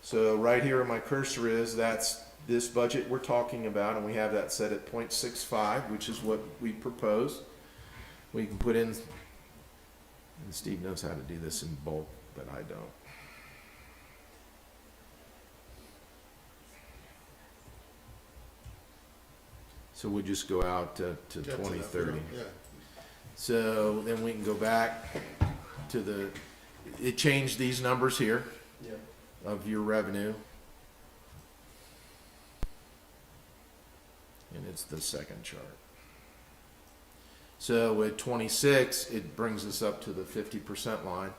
So right here where my cursor is, that's this budget we're talking about, and we have that set at 0.65, which is what we propose. We can put in, and Steve knows how to do this in bulk, but I don't. So we'll just go out to Get to that, 2030. Yeah. So then we can go back to it changed these numbers here Yeah. of your revenue. And it's the second chart. So at 26, it brings us up to the 50% line.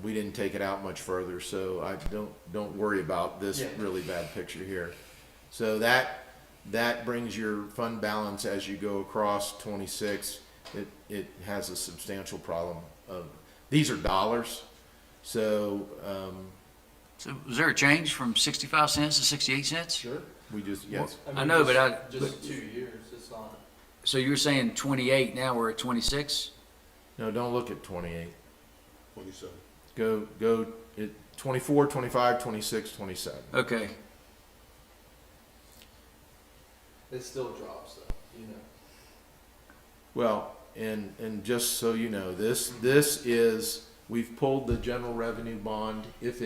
We didn't take it out much further, so I don't worry about this Yeah. really bad picture here. So that brings your fund balance as you go across 26. It has a substantial problem of, these are dollars, so, So was there a change from 65 cents to 68 cents? sure, we just, yes. I know, but Just 2 years, it's not. so you're saying 28, now we're at 26? No, don't look at 28. 27. Go at 24, 25, 26, 27. Okay. It still drops though, you know. Well, and just so you know, this is, we've pulled the general revenue bond if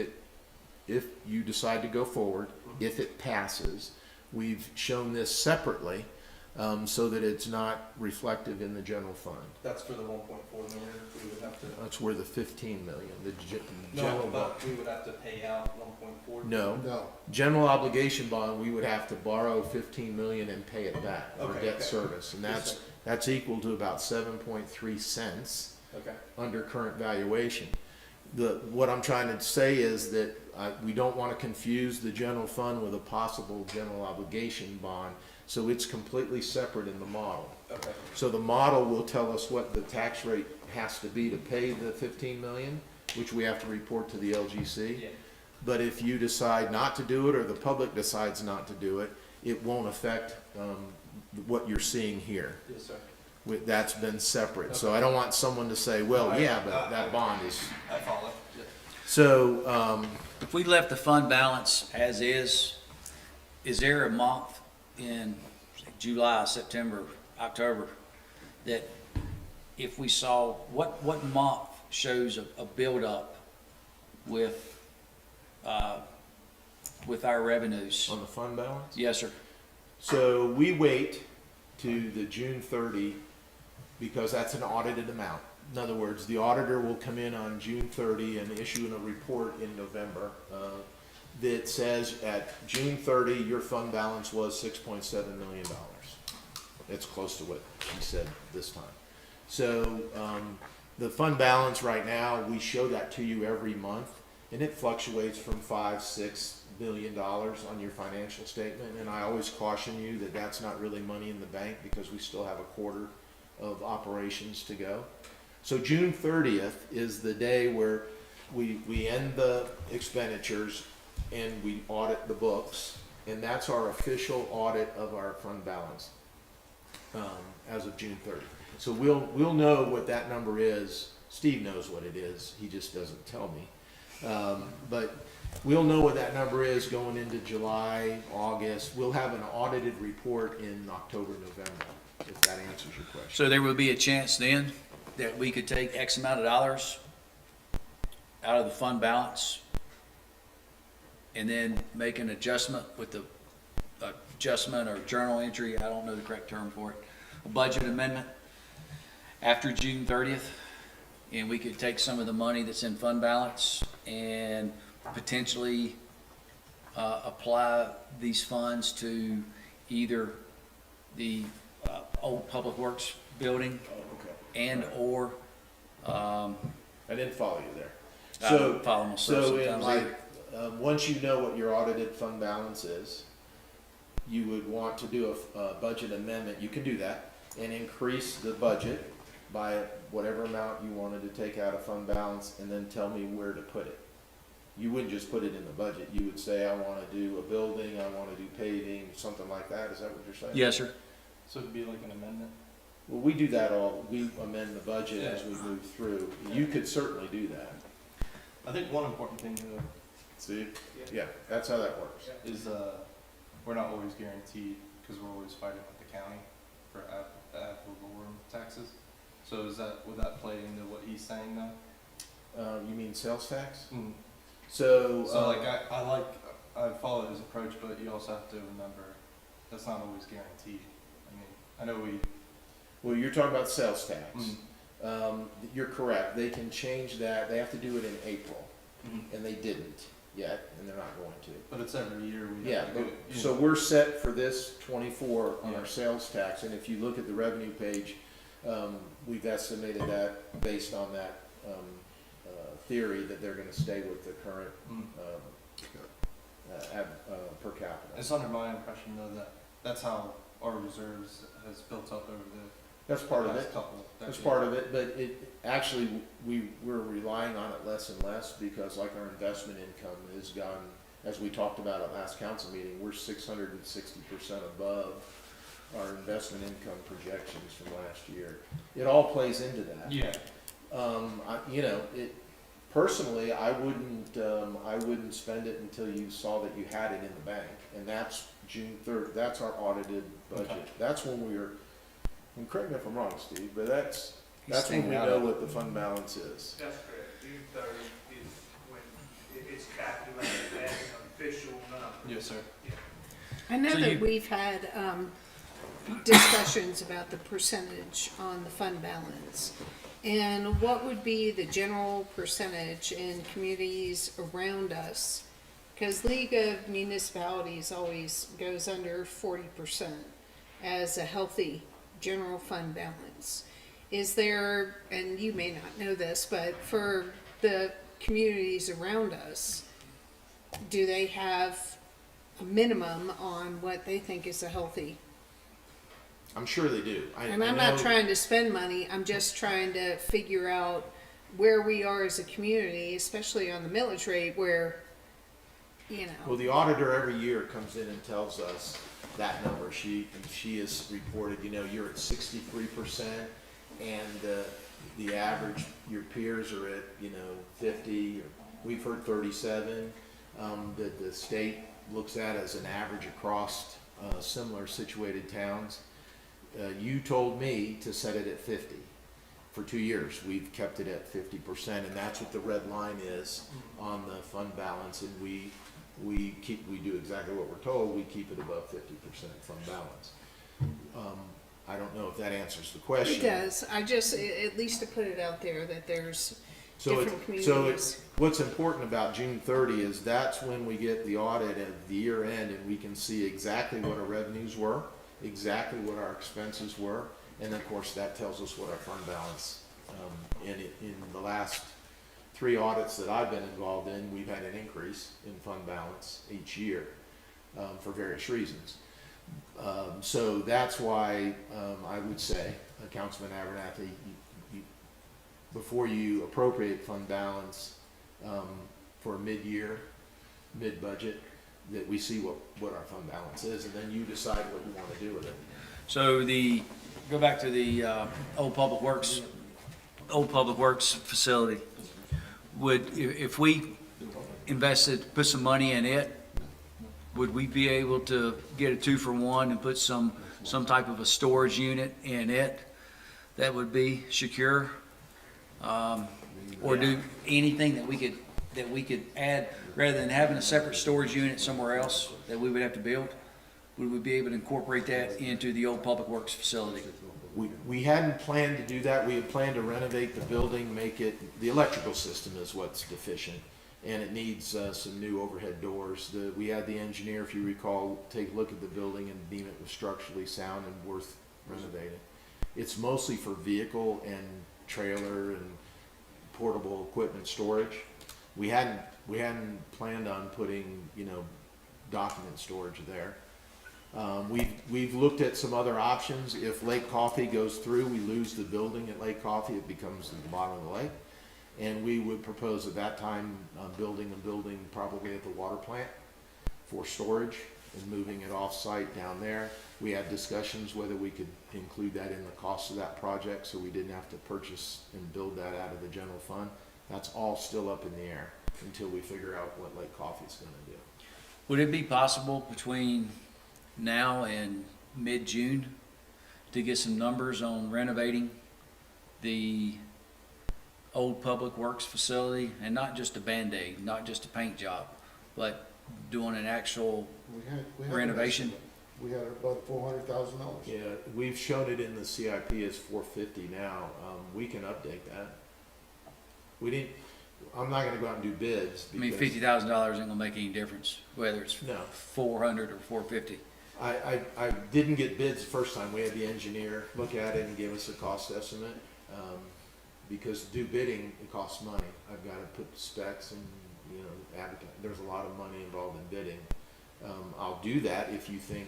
you decide to go forward, if it passes. We've shown this separately, so that it's not reflective in the general fund. That's for the 1.4 million, we would have to. That's where the 15 million, the No, general bond. but we would have to pay out 1.4. No, No, general obligation bond, we would have to borrow 15 million and pay it back for Okay, debt okay. service, and that's equal to about 7.3 cents Okay. under current valuation. What I'm trying to say is that we don't want to confuse the general fund with a possible general obligation bond. So it's completely separate in the model. Okay. So the model will tell us what the tax rate has to be to pay the 15 million, which we have to report to the LGC. Yeah. But if you decide not to do it, or the public decides not to do it, it won't affect what you're seeing here. Yes, sir. That's been separate. So I don't want someone to say, well, yeah, but that bond is. I follow. Yeah. So, If we left the fund balance as is there a month in say, July, September, October, that if we saw, what month shows a buildup with our revenues? on the fund balance? Yes, sir. So we wait to the June 30 because that's an audited amount. In other words, the auditor will come in on June 30 and issue a report in November that says at June 30, your fund balance was $6.7 million. It's close to what he said this time. So the fund balance right now, we show that to you every month, and it fluctuates from $5-6 billion on your financial statement. And I always caution you that that's not really money in the bank because we still have a quarter of operations to go. So June 30th is the day where we end the expenditures and we audit the books, and that's our official audit of our fund balance as of June 30. So we'll know what that number is. Steve knows what it is. He just doesn't tell me. But we'll know what that number is going into July, August. We'll have an audited report in October, November, if that answers your question. So there would be a chance then that we could take X amount of dollars out of the fund balance and then make an adjustment with the adjustment or journal entry, I don't know the correct term for it, a budget amendment after June 30th, and we could take some of the money that's in fund balance and potentially apply these funds to either the old Public Works building Okay. and or I didn't follow you there. I So, don't follow myself so in sometimes like, either. once you know what your audited fund balance is, you would want to do a budget amendment. You can do that and increase the budget by whatever amount you wanted to take out of fund balance, and then tell me where to put it. You wouldn't just put it in the budget. You would say, I want to do a building, I want to do paving, something like that. Is that what you're saying? Yes, sir. So it'd be like an amendment? Well, we do that we amend the budget as we move through. You could certainly do that. I think one important thing though See? Yeah, that's how that works. is, we're not always guaranteed, because we're always fighting with the county for ad valorem taxes. So would that play into what he's saying now? You mean sales tax? Mm. So, So like, I follow his approach, but you also have to remember, that's not always guaranteed. I mean, I know well, you're talking about sales tax. Mm. You're correct. They can change that. They have to do it in April, Mhm. and they didn't yet, and they're not going to. But it's every year we Yeah, have to do it. you so know. we're set for this 24 on Yeah. our sales tax, and if you look at the revenue page, we've estimated that based on that theory that they're going to stay with the current Mm. per capita. It's under my impression though that that's how our reserves has built up over the That's part of last it. couple. That's decades. part of it, but it, actually, we're relying on it less and less because like our investment income has gone, as we talked about at last council meeting, we're 660% above our investment income projections from last year. It all plays into that. Yeah. Personally, I wouldn't spend it until you saw that you had it in the bank, and that's June 3rd. That's our audited budget. Okay. That's when we are. And correct me if I'm wrong, Steve, but that's He's when staying we out know of it. what the fund balance is. That's correct. June 30 is when it's calculated as an official number. Yes, sir. I know So that you- we've had discussions about the percentage on the fund balance. And what would be the general percentage in communities around us? Because League of Municipalities always goes under 40% as a healthy general fund balance. Is there, and you may not know this, but for the communities around us, do they have a minimum on what they think is a healthy I'm sure they do. And I I'm not know- trying to spend money, I'm just trying to figure out where we are as a community, especially on the millage rate where, you Well, know, the auditor every year comes in and tells us that number. She has reported, you're at 63%, and the average, your peers are at, 50. We've heard 37. That the state looks at as an average across similar situated towns. You told me to set it at 50. For 2 years, we've kept it at 50%, and that's what the red line is on the fund balance, and we do exactly what we're told, we keep it above 50% fund balance. I don't know if that answers the question. it does, I just, at least to put it out there that there's So different it's, what's important about June 30 is that's when we get the audit at the year end, and we can see exactly what our revenues were, exactly what our expenses were, and of course, that tells us what our fund balance, in the last 3 audits that I've been involved in, we've had an increase in fund balance each year, for various reasons. So that's why, I would say, Councilman Abernathy, before you appropriate fund balance, for mid-year, mid-budget, that we see what our fund balance is, and then you decide what you want to do with it. So go back to the old Public Works facility. If we invested, put some money in it, would we be able to get a 2-for-1 and put some type of a storage unit in it that would be secure? Or do anything that we could add, rather than having a separate storage unit somewhere else that we would have to build? Would we be able to incorporate that into the old Public Works facility? We hadn't planned to do that. We had planned to renovate the building, make it, the electrical system is what's deficient, and it needs some new overhead doors. We had the engineer, if you recall, take a look at the building and deem it was structurally sound and worth renovating. It's mostly for vehicle and trailer and portable equipment storage. We hadn't planned on putting, document storage there. We've looked at some other options. If Lake Coffee goes through, we lose the building at Lake Coffee, it becomes at the bottom of the lake. And we would propose at that time, building a building probably at the water plant for storage and moving it off-site down there. We had discussions whether we could include that in the cost of that project, so we didn't have to purchase and build that out of the general fund. That's all still up in the air until we figure out what Lake Coffee's gonna do. Would it be possible between now and mid-June to get some numbers on renovating the old Public Works facility, and not just a Band-Aid, not just a paint job, but doing an actual We had an renovation? estimate. We had about $400,000. Yeah, we've shown it in the CIP as 450 now. We can update that. I'm not gonna go out and do bids. I mean, because- $50,000 ain't gonna make any difference, whether it's No, 400 or 450. I didn't get bids the first time. We had the engineer look at it and give us a cost estimate. Because to do bidding, it costs money. I've gotta put the specs and, advertise. There's a lot of money involved in bidding. I'll do that if you think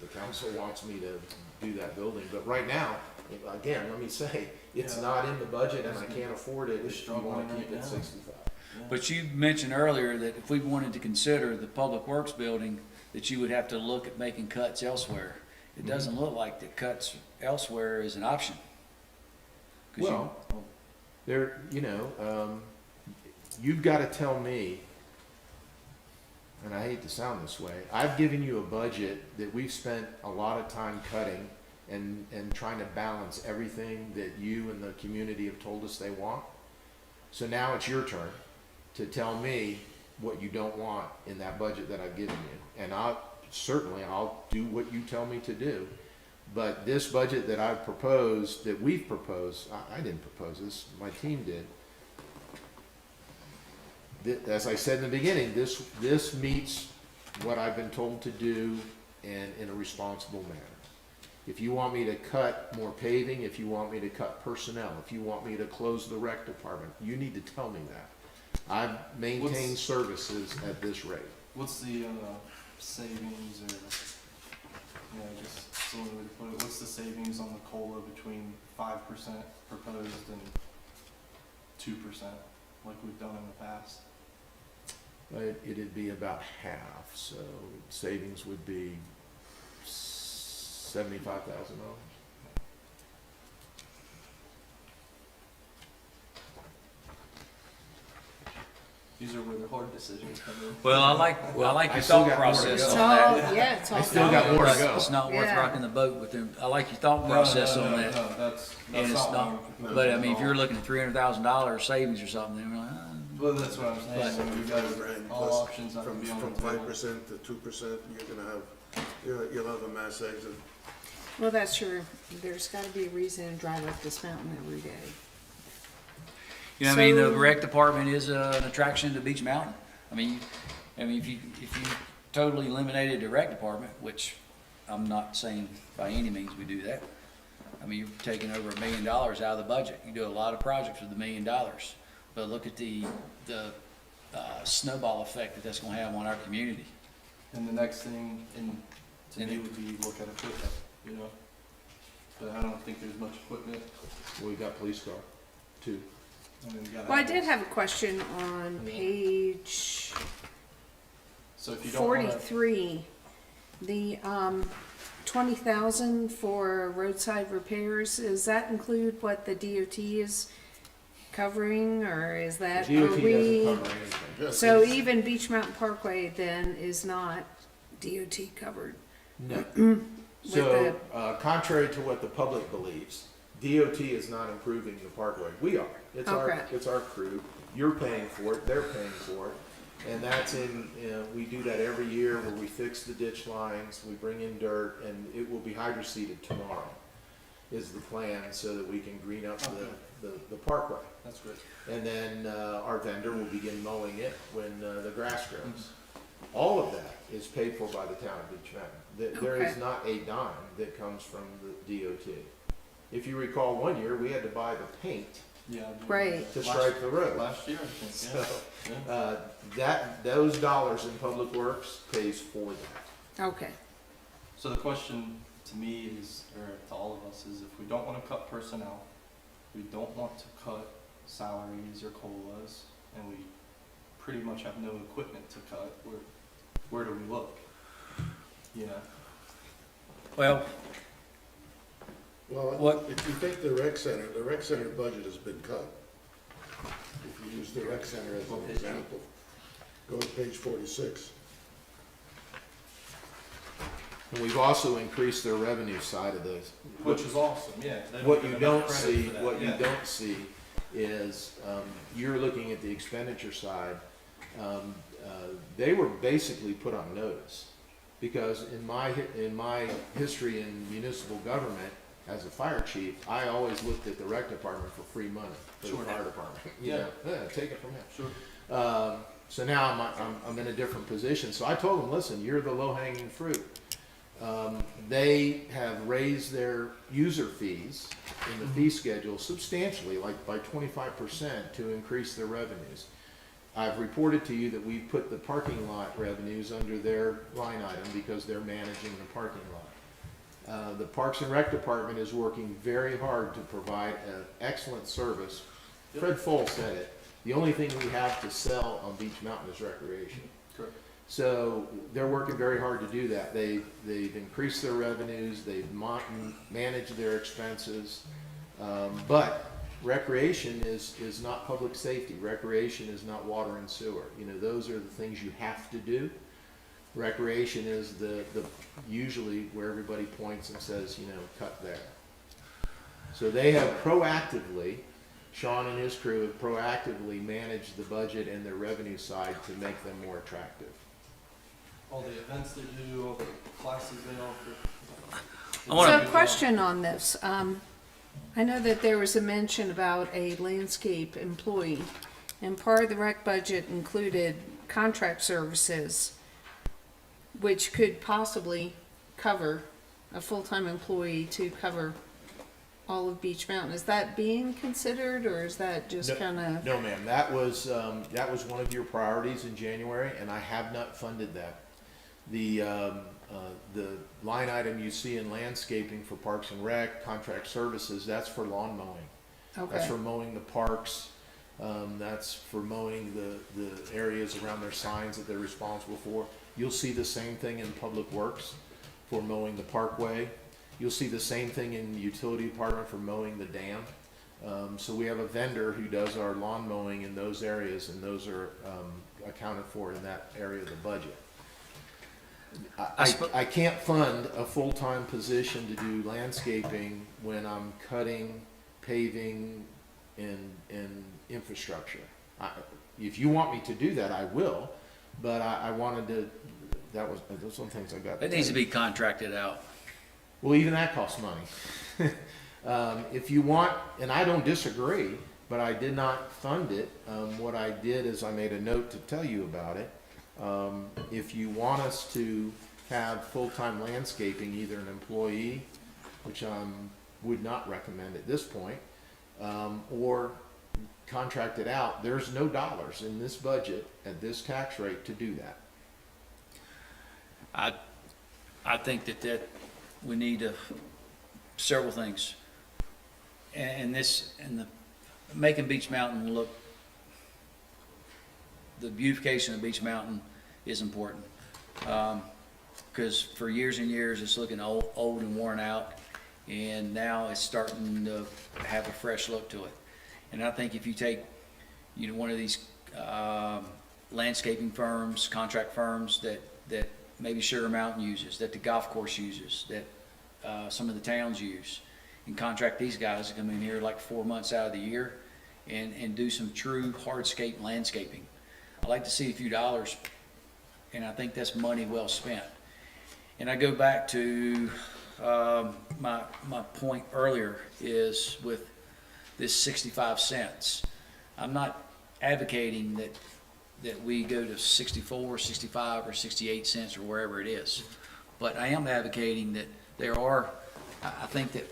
the council wants me to do that building, but right now, again, let me say, it's not in the budget and I can't afford it if you wanna keep it 65. But you mentioned earlier that if we wanted to consider the Public Works building, that you would have to look at making cuts elsewhere. It doesn't look like the cuts elsewhere is an option. 'Cause you- Well, you've gotta tell me, and I hate to sound this way, I've given you a budget that we've spent a lot of time cutting and trying to balance everything that you and the community have told us they want. So now it's your turn to tell me what you don't want in that budget that I've given you. And I'll do what you tell me to do. But this budget that I've proposed, that we've proposed, I didn't propose this, my team did. As I said in the beginning, this meets what I've been told to do and in a responsible manner. If you want me to cut more paving, if you want me to cut personnel, if you want me to close the rec department, you need to tell me that. I've maintained services at this rate. What's the savings or Yeah, just similar way to put it, what's the savings on the COLA between 5% proposed and 2%, like we've done in the past? It'd be about half, so savings would be $75,000. These are where the hard decisions come in. Well, I like I your still thought got more to process go. It's on all, that. yeah, it's all. I still got more to It's- go. It's not worth Yeah. rocking the boat with them. I like your thought No, process no, on no, that. No, that's And it's not. not, what I'm but I mean, proposing if at you're all. looking at $300,000 savings or something, then we're like, Well, that's what I'm saying, so we've got Grand all plus options that can from be on the 5% table. to 2%, you're gonna have, you'll have a mass exit. Well, that's true. There's gotta be a reason to drive up this mountain every day. you know, what I mean, the So- rec department is an attraction to Beach Mountain. I mean, if you totally eliminated the rec department, which I'm not saying by any means we do that. I mean, you're taking over $1 million out of the budget. You do a lot of projects with $1 million. But look at the snowball effect that that's gonna have on our community. And the next thing, to And me, it- would be look at equipment, you know? But I don't think there's much equipment. We got police car, too. I mean, we gotta Well, I have did this. have a question on page So if you don't wanna, 43. The 20,000 for roadside repairs, does that include what the DOT is covering, or is that, DOT are doesn't we? cover anything. Yeah, So it's- even Beach Mountain Parkway then is not DOT covered? No. With So, contrary to what the public believes, DOT is not improving the parkway. We are. Okay. It's our crew. You're paying for it, they're paying for it. And that's we do that every year where we fix the ditch lines, we bring in dirt, and it will be hydroseeded tomorrow, is the plan, so that we can green up the parkway. that's great. And then our vendor will begin mowing it when the grass grows. All of that is paid for by the town of Beach Mountain. There is Okay. not a dime that comes from the DOT. If you recall, one year, we had to buy the paint Yeah. I do. Right. to stripe the road. Last year, I think, So, yeah. those dollars in public works pays for that. Okay, So the question to me is, or to all of us, is if we don't wanna cut personnel, we don't want to cut salaries or COLAs, and we pretty much have no equipment to cut, where do we look? You know? Well, Well, What- if you take the rec center budget has been cut. If you use the rec center as What an page? example, go to page 46. And we've also increased their revenue side of this. Which is awesome, yeah. They What get you enough don't credit see, for that, what you yeah. don't see is, you're looking at the expenditure side. They were basically put on notice. Because in my history in municipal government, as a fire chief, I always looked at the rec department for free money, for the Sure. fire department. You Yeah. know, yeah, take it from him. Sure. So now I'm in a different position. So I told them, listen, you're the low-hanging fruit. They have raised their user fees in the fee schedule substantially, like by 25% to increase their revenues. I've reported to you that we put the parking lot revenues under their line item because they're managing the parking lot. The Parks and Rec Department is working very hard to provide an excellent service. Fred Foll said it, the only thing we have to sell on Beach Mountain is recreation. Correct. So they're working very hard to do that. They've increased their revenues, they've managed their expenses. But recreation is not public safety. Recreation is not water and sewer. You know, those are the things you have to do. Recreation is the usually where everybody points and says, you know, cut there. So they have proactively, Sean and his crew have proactively managed the budget and their revenue side to make them more attractive. All the events they do, all the classes they offer. I wanna- so question on this, I know that there was a mention about a landscape employee, and part of the rec budget included contract services, which could possibly cover a full-time employee to cover all of Beach Mountain. Is that being considered, or is that just kinda? No, ma'am, that was one of your priorities in January, and I have not funded that. The line item you see in landscaping for Parks and Rec, contract services, that's for lawn mowing. That's Okay, for mowing the parks, that's for mowing the areas around their signs that they're responsible for. You'll see the same thing in Public Works for mowing the parkway. You'll see the same thing in the utility department for mowing the dam. So we have a vendor who does our lawn mowing in those areas, and those are accounted for in that area of the budget. I can't fund a full-time position to do landscaping when I'm cutting, paving, and infrastructure. If you want me to do that, I will, but I wanted to, those are the things I got. It needs to be contracted out. Well, even that costs money. If you want, and I don't disagree, but I did not fund it. What I did is I made a note to tell you about it. If you want us to have full-time landscaping, either an employee, which I would not recommend at this point, or contract it out, there's no dollars in this budget at this tax rate to do that. I think that we need several things. And making Beach Mountain look, the beautification of Beach Mountain is important. Because for years and years, it's looking old and worn out, and now it's starting to have a fresh look to it. And I think if you take, one of these landscaping firms, contract firms that maybe Sugar Mountain uses, that the golf course uses, that some of the towns use, and contract these guys to come in here like 4 months out of the year and do some true hardscape landscaping. I'd like to see a few dollars, and I think that's money well spent. And I go back to my point earlier is with this 65 cents. I'm not advocating that we go to 64, 65, or 68 cents or wherever it is. But I am advocating that I think that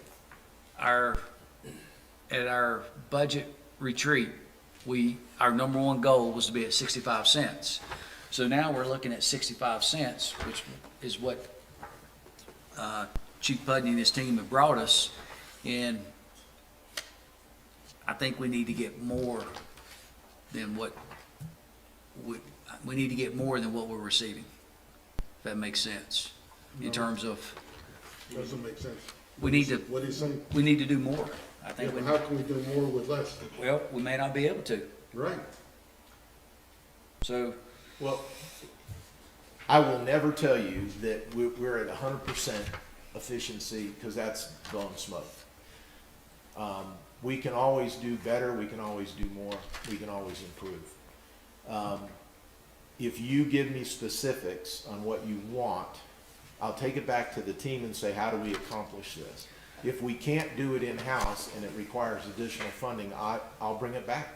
at our budget retreat, our number one goal was to be at 65 cents. So now we're looking at 65 cents, which is what Chief Pudney and his team have brought us. And I think we need to get more than what we need to get more than what we're receiving, if that makes sense, in terms of Doesn't make sense. we need to What are you saying? we need to do more. I Yeah, think but how can we do more with less? we may not be able to. Right. So Well, I will never tell you that we're at 100% efficiency, because that's blowing smoke. We can always do better, we can always do more, we can always improve. If you give me specifics on what you want, I'll take it back to the team and say, how do we accomplish this? If we can't do it in-house and it requires additional funding, I'll bring it back.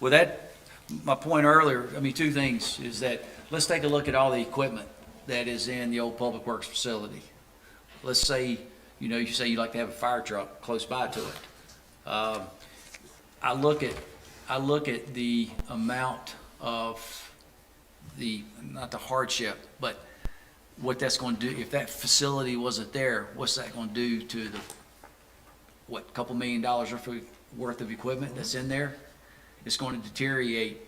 well, my point earlier, two things is that let's take a look at all the equipment that is in the old Public Works facility. Let's say, you say you'd like to have a fire truck close by to it. I look at the amount of not the hardship, but what that's going to do. If that facility wasn't there, what's that going to do to the, couple $1 million worth of equipment that's in there? It's going to deteriorate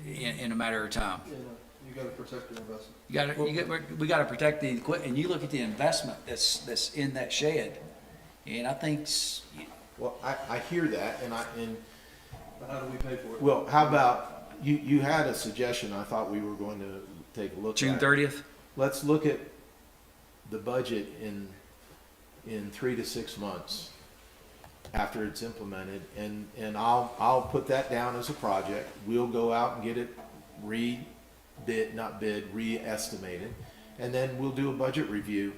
in a matter of time. You gotta protect your investment. We got to protect the equipment, and you look at the investment that's in that shed, and I think Well, I hear that, and But how do we pay for it? well, how about, you had a suggestion I thought we were going to take a look at. June 30th. Let's look at the budget in 3 to 6 months after it's implemented, and I'll put that down as a project. We'll go out and get it re-estimated, and then we'll do a budget review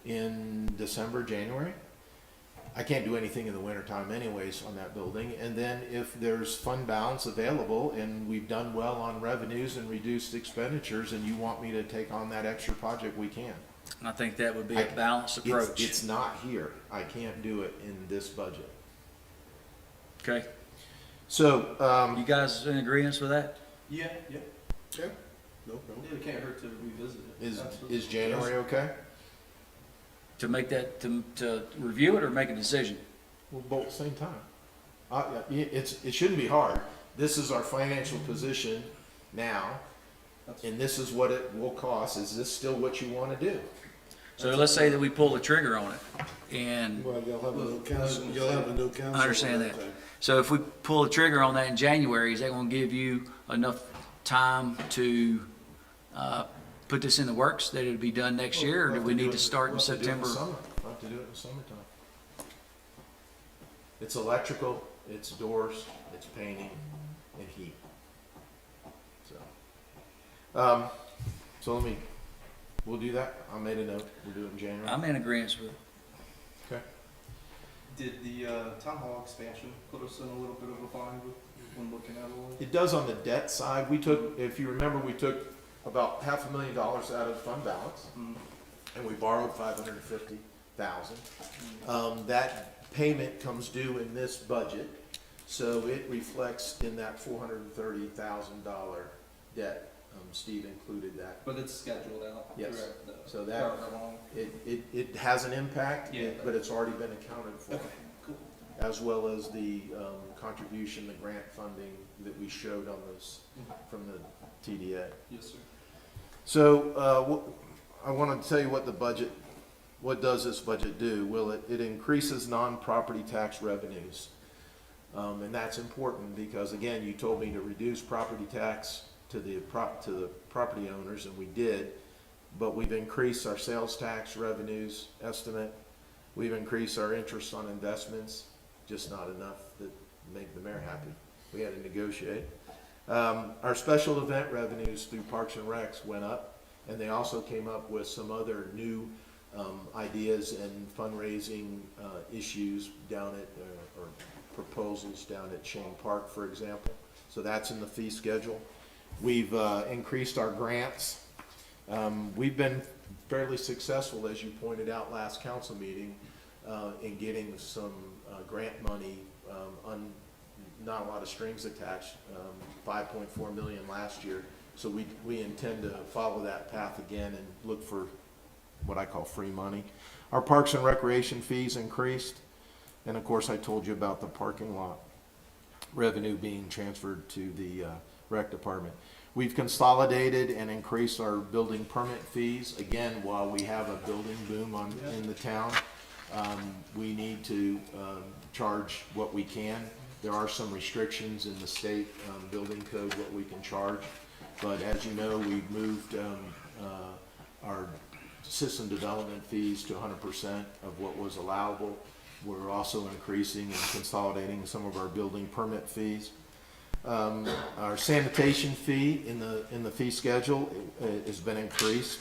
in December, January. I can't do anything in the wintertime anyways on that building, and then if there's fund balance available and we've done well on revenues and reduced expenditures, and you want me to take on that extra project, we can. And I think that would be a balanced approach. It's not here. I can't do it in this budget. Okay. So, You guys in agreement with that? Yeah. Okay. No problem. Yeah, it can't hurt to revisit it. Absolutely. Is January okay? To make that, to review it or make a decision? Well, both at the same time. It shouldn't be hard. This is our financial position now, That's- and this is what it will cost. Is this still what you wanna do? So let's say that we pull the trigger on it, and Well, you'll have a new council, you'll have a new council. I understand at that. time. so if we pull the trigger on that in January, is that gonna give you enough time to, put this in the works, that it'll be done next year, or do We'll we have need do to it- start in we'll have to do it September? summer. We'll have to do it in the summertime. It's electrical, it's doors, it's painting, and heat. So let me, we'll do that. I made a note. We'll do it in January. I'm in agreement with it. Okay. Did the town hall expansion put us in a little bit of a bind when looking at all of it? It does on the debt side. We took, if you remember, we took about $500,000 out of the fund balance, Mm. and we borrowed $550,000. That payment comes due in this budget, so it reflects in that $430,000 debt. Steve included that. But it's scheduled out. Yes. Correct, though. So that- However long. It has an impact, Yeah. but it's already been accounted for. Okay, cool. As well as the contribution, the grant funding that we showed on those from the TDA. Yes, sir. So I want to tell you what the budget, what does this budget do? Well, it increases non-property tax revenues. And that's important because, again, you told me to reduce property tax to the property owners, and we did. But we've increased our sales tax revenues estimate. We've increased our interest on investments, just not enough to make the mayor happy. We had to negotiate. Our special event revenues through Parks and Recs went up, and they also came up with some other new ideas and fundraising issues down at, or proposals down at Shane Park, for example. So that's in the fee schedule. We've increased our grants. We've been fairly successful, as you pointed out last council meeting, in getting some grant money, not a lot of strings attached, 5.4 million last year. So we intend to follow that path again and look for what I call free money. Our parks and recreation fees increased, and of course I told you about the parking lot revenue being transferred to the rec department. We've consolidated and increased our building permit fees. Again, while we have a building boom in the town, we need to charge what we can. There are some restrictions in the state building code what we can charge. But as you know, we've moved our system development fees to 100% of what was allowable. We're also increasing and consolidating some of our building permit fees. Our sanitation fee in the fee schedule has been increased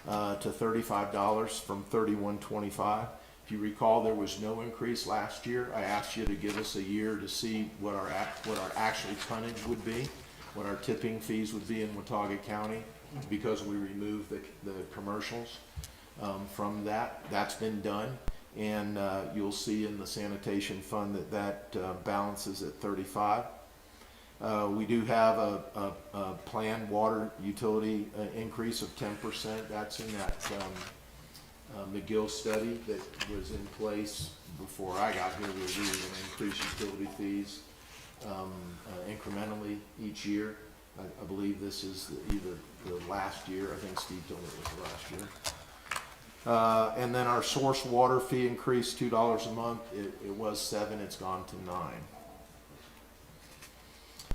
to $35 from $31.25. If you recall, there was no increase last year. I asked you to give us a year to see what our actual tonnage would be, what our tipping fees would be in Watauga County, because we removed the commercials from that. That's been done, and you'll see in the sanitation fund that balances at 35. We do have a planned water utility increase of 10%. That's in that McGill study that was in place before I got here, where we were going to increase utility fees incrementally each year. I believe this is either the last year. I think Steve told me it was the last year. And then our source water fee increased $2 a month. It was $7. It's gone to $9.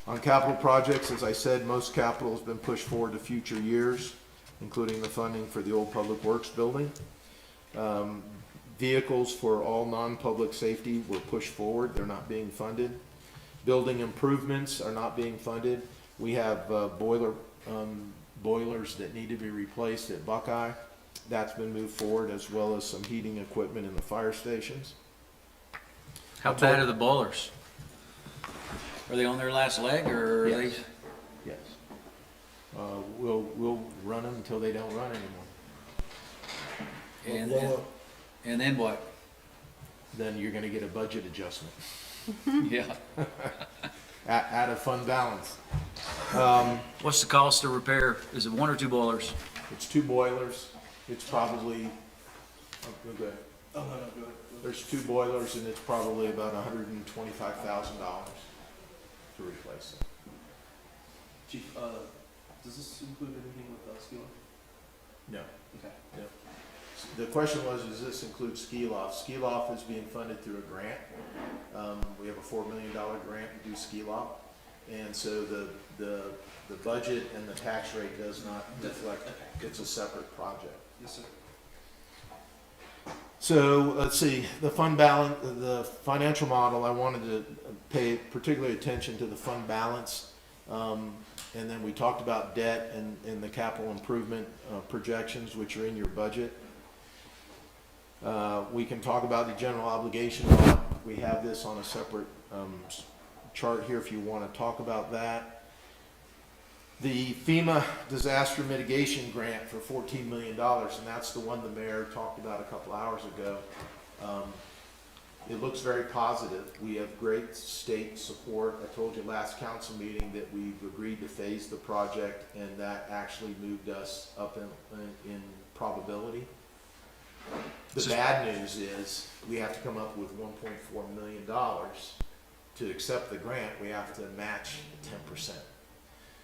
On capital projects, as I said, most capital has been pushed forward to future years, including the funding for the old Public Works building. Vehicles for all non-public safety were pushed forward. They're not being funded. Building improvements are not being funded. We have boilers that need to be replaced at Buckeye. That's been moved forward, as well as some heating equipment in the fire stations. How bad are the boilers? Are they on their last leg, or are they? Yes. Yes. We'll run them until they don't run anymore. And then what? Then you're gonna get a budget adjustment Yeah. out of fund balance. What's the cost to repair? Is it one or two boilers? It's 2 boilers. It's probably, oh, go ahead. Oh, no, go ahead. There's 2 boilers and it's probably about $125,000 to replace them. Chief, does this include anything with ski lift? No. Okay. The question was, does this include ski loft? Ski loft is being funded through a grant. We have a $4 million grant to do ski loft. And so the budget and the tax rate does not reflect, it's a separate project. Yes, sir. So let's see, the fund balance, the financial model, I wanted to pay particular attention to the fund balance. And then we talked about debt and the capital improvement projections, which are in your budget. We can talk about the general obligation bond. We have this on a separate chart here if you want to talk about that. The FEMA disaster mitigation grant for $14 million, and that's the one the mayor talked about a couple hours ago. It looks very positive. We have great state support. I told you last council meeting that we've agreed to phase the project, and that actually moved us up in probability. The bad news is we have to come up with $1.4 million to accept the grant. We have to match 10%.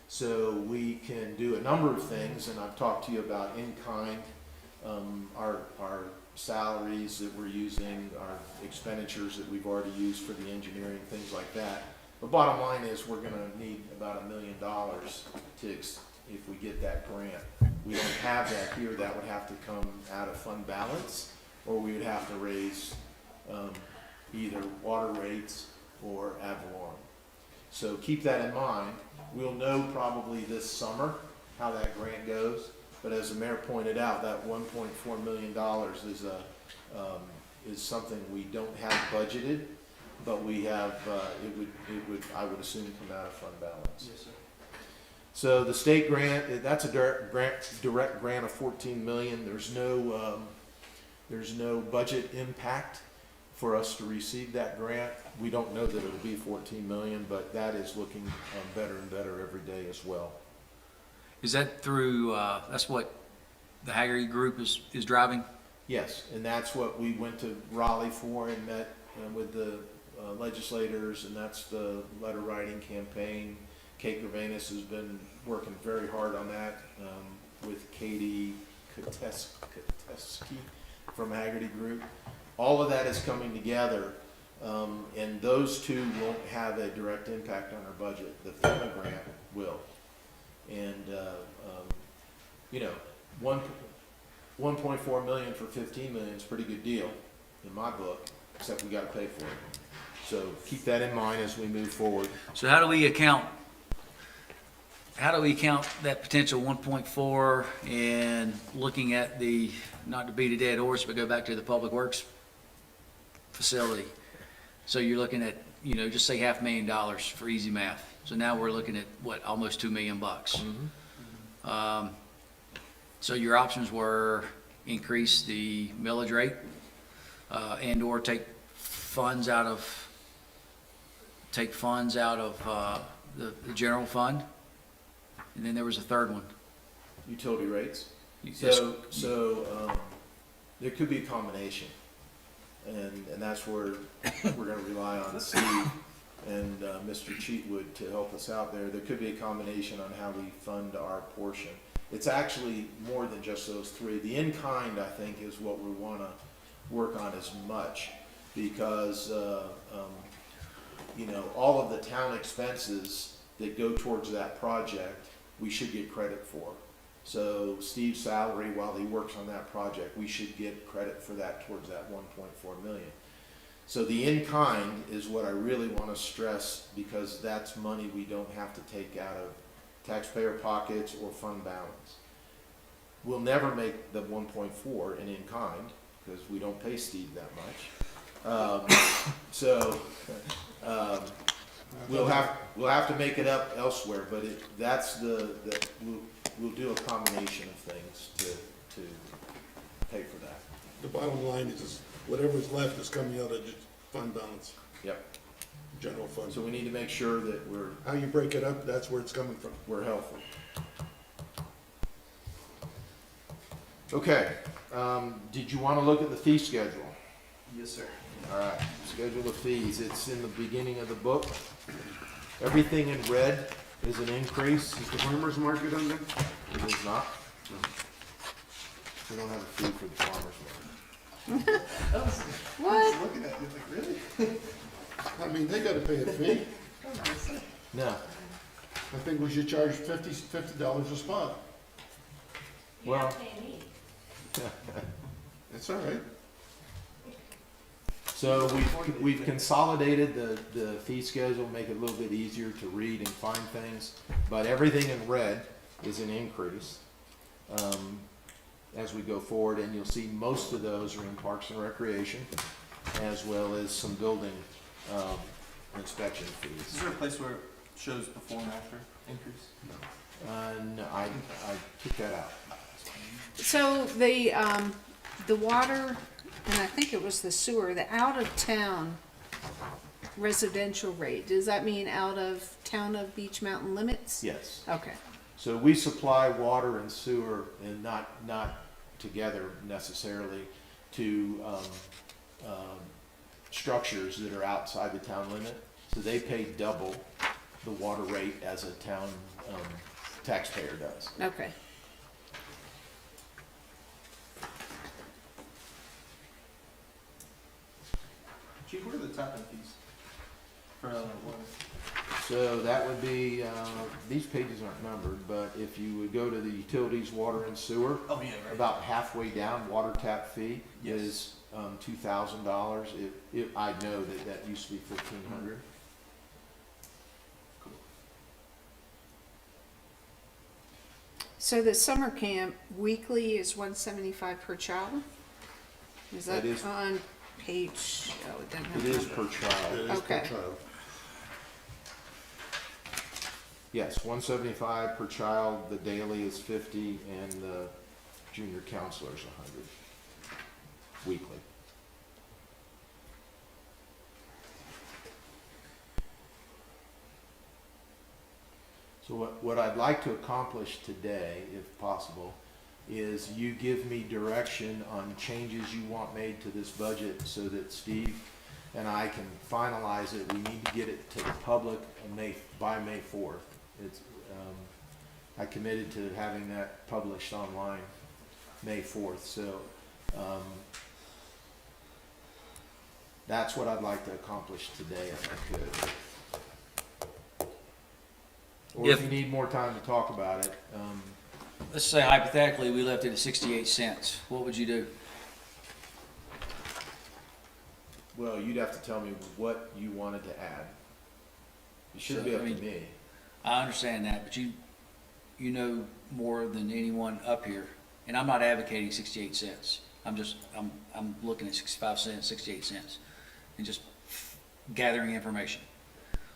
So we can do a number of things, and I've talked to you about in-kind, our salaries that we're using, our expenditures that we've already used for the engineering, things like that. The bottom line is we're gonna need about $1 million if we get that grant. We don't have that here. That would have to come out of fund balance, or we would have to raise either water rates or ad valorem. So keep that in mind. We'll know probably this summer how that grant goes, but as the mayor pointed out, that $1.4 million is something we don't have budgeted, but we have, it would, I would assume, come out of fund balance. Yes, sir. So the state grant, that's a direct grant of $14 million. There's no budget impact for us to receive that grant. We don't know that it'll be $14 million, but that is looking better and better every day as well. Is that through, that's what the Haggerty Group is driving? Yes, and that's what we went to Raleigh for and met with the legislators, and that's the letter writing campaign. Kate Gervais has been working very hard on that with Katie Koteski from Haggerty Group. All of that is coming together, and those two won't have a direct impact on our budget. The FEMA grant will. And, you know, 1.4 million for 15 million is a pretty good deal in my book, except we gotta pay for it. So keep that in mind as we move forward. So how do we account that potential 1.4 and looking at the, not to beat a dead horse, but go back to the Public Works facility? So you're looking at, you know, just say $500,000 for easy math. So now we're looking at what, almost $2 million bucks. So your options were increase the millage rate, and or take funds out of the general fund. And then there was a third one. Utility rates. Yes. So there could be a combination. And that's where we're gonna rely on Steve and Mr. Cheatwood to help us out there. There could be a combination on how we fund our portion. It's actually more than just those three. The in-kind, I think, is what we wanna work on as much, because, you know, all of the town expenses that go towards that project, we should get credit for. So Steve's salary, while he works on that project, we should get credit for that towards that 1.4 million. So the in-kind is what I really want to stress, because that's money we don't have to take out of taxpayer pockets or fund balance. We'll never make the 1.4 in in-kind because we don't pay Steve that much. We'll have to make it up elsewhere, but that's we'll do a combination of things to pay for that. The bottom line is whatever's left is coming out of just fund balance. Yep. general fund. So we need to make sure that How you break it up, that's where it's coming from. we're helpful. Okay, did you want to look at the fee schedule? Yes, sir. All right, schedule of fees, it's in the beginning of the book. Everything in red is an increase. Is the farmer's market on there? It is not. We don't have a fee for the farmer's market. What? Looking at you like, really? I mean, they gotta pay a fee. No, I think we should charge $50 a spot. well, That's all right. so we've consolidated the fee schedule, make it a little bit easier to read and find things. But everything in red is an increase, as we go forward, and you'll see most of those are in Parks and Recreation, as well as some building, inspection Is fees. there a place where it shows before and after increase? No, I took that out. So the water, and I think it was the sewer, the out-of-town residential rate, does that mean out of town of Beach Mountain limits? Yes. Okay, So we supply water and sewer, and not together necessarily, to structures that are outside the town limit. So they pay double the water rate as a town taxpayer does. okay. Chief, what are the tapping fees for water? So that would be, these pages aren't numbered, but if you would go to the utilities, water and sewer, Oh, yeah, right. about halfway down, water tap fee Yes. is $2,000. I know that used to be $1,500. So the summer camp weekly is $175 per child? Is that That is- on page, oh, it doesn't have. It is a per child. It is per Okay. child. Yes, 175 per child, the daily is 50, and the junior counselor's 100 weekly. So what I'd like to accomplish today, if possible, is you give me direction on changes you want made to this budget so that Steve and I can finalize it. We need to get it to the public by May 4th. It's, I committed to having that published online May 4th, so, that's what I'd like to accomplish today if I could. Or if If- you need more time to talk about it, Let's say hypothetically, we left it at 68 cents. What would you do? well, you'd have to tell me what you wanted to add. It shouldn't be So, up I to mean- me. I understand that, but you know more than anyone up here, and I'm not advocating 68 cents. I'm looking at 65 cents, 68 cents, and just gathering information.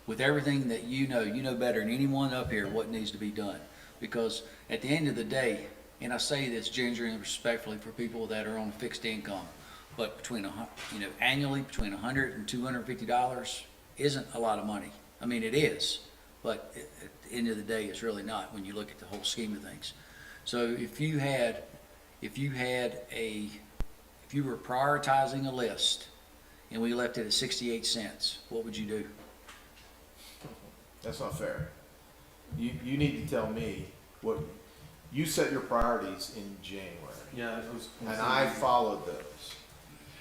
With everything that you know better than anyone up here what needs to be done. Because at the end of the day, and I say this gingerly and respectfully for people that are on fixed income, but annually between $100 and $250 isn't a lot of money. I mean, it is, but at the end of the day, it's really not when you look at the whole scheme of things. So if you were prioritizing a list and we left it at 68 cents, what would you do? That's not fair. You need to tell me what, you set your priorities in January, Yeah, it was. and I followed those.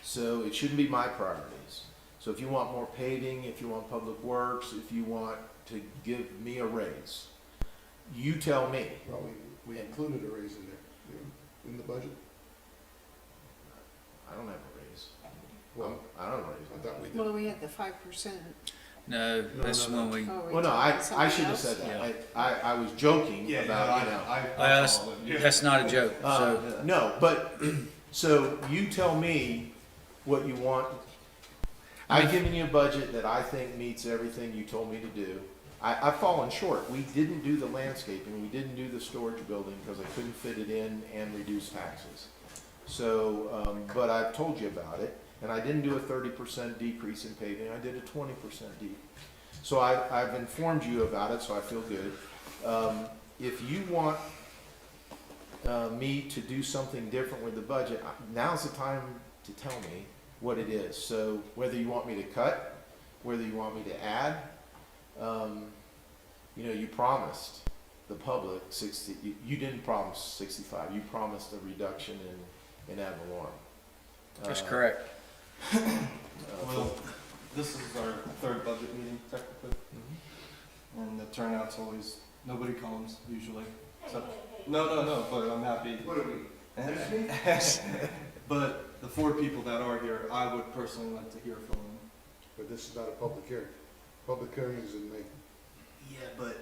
So it shouldn't be my priorities. So if you want more paving, if you want public works, if you want to give me a raise, you tell me. Well, we included a raise in there, in the budget. I don't have a raise. Well, I don't have a I raise. thought we did. Well, we had the 5%. No, that's no. when we, Oh, we Well, no, talking I something should have else? said that. I was joking about, you know. that's not a joke, so. No, but, so you tell me what you want. I've given you a budget that I think meets everything you told me to do. I've fallen short. We didn't do the landscaping, we didn't do the storage building because I couldn't fit it in and reduce taxes. So, but I've told you about it, And I didn't do a 30% decrease in paving, I did a 20% decrease. So I've informed you about it, so I feel good. If you want me to do something different with the budget, now's the time to tell me what it is. So whether you want me to cut, whether you want me to add, you know, you promised the public 60, you didn't promise 65, you promised a reduction in ad valorem. That's correct. Well, this is our third budget meeting technically, and the turnout's always, nobody comes usually. So, no, but I'm happy. What are we? But the 4 people that are here, I would personally like to hear from them. But this is not a public hearing. Public hearing is in May. Yeah, but.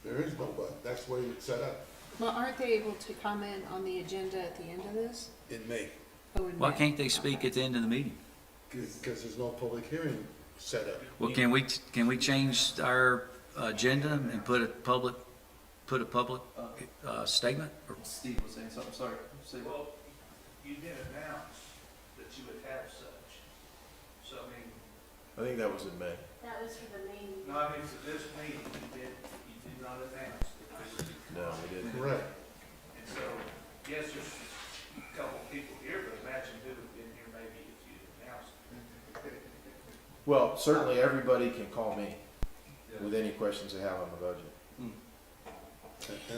There is no but, that's the way it's set up, Well, aren't they able to comment on the agenda at the end of this? in May. Oh, in Why May. can't they speak at the end of the meeting? Because there's no public hearing set up. Well, can we change our agenda and put a public statement? Or- Steve was saying something, sorry. Say what? Well, you did announce that you would have such. So, I mean, I think that was in May. That was for the main. no, I mean, for this meeting, you did not announce that this would be. No, we didn't. Correct. And so, yes, there's a couple people here, but imagine who would have been here maybe if you announced. Well, certainly everybody can call me with any questions they have on the budget.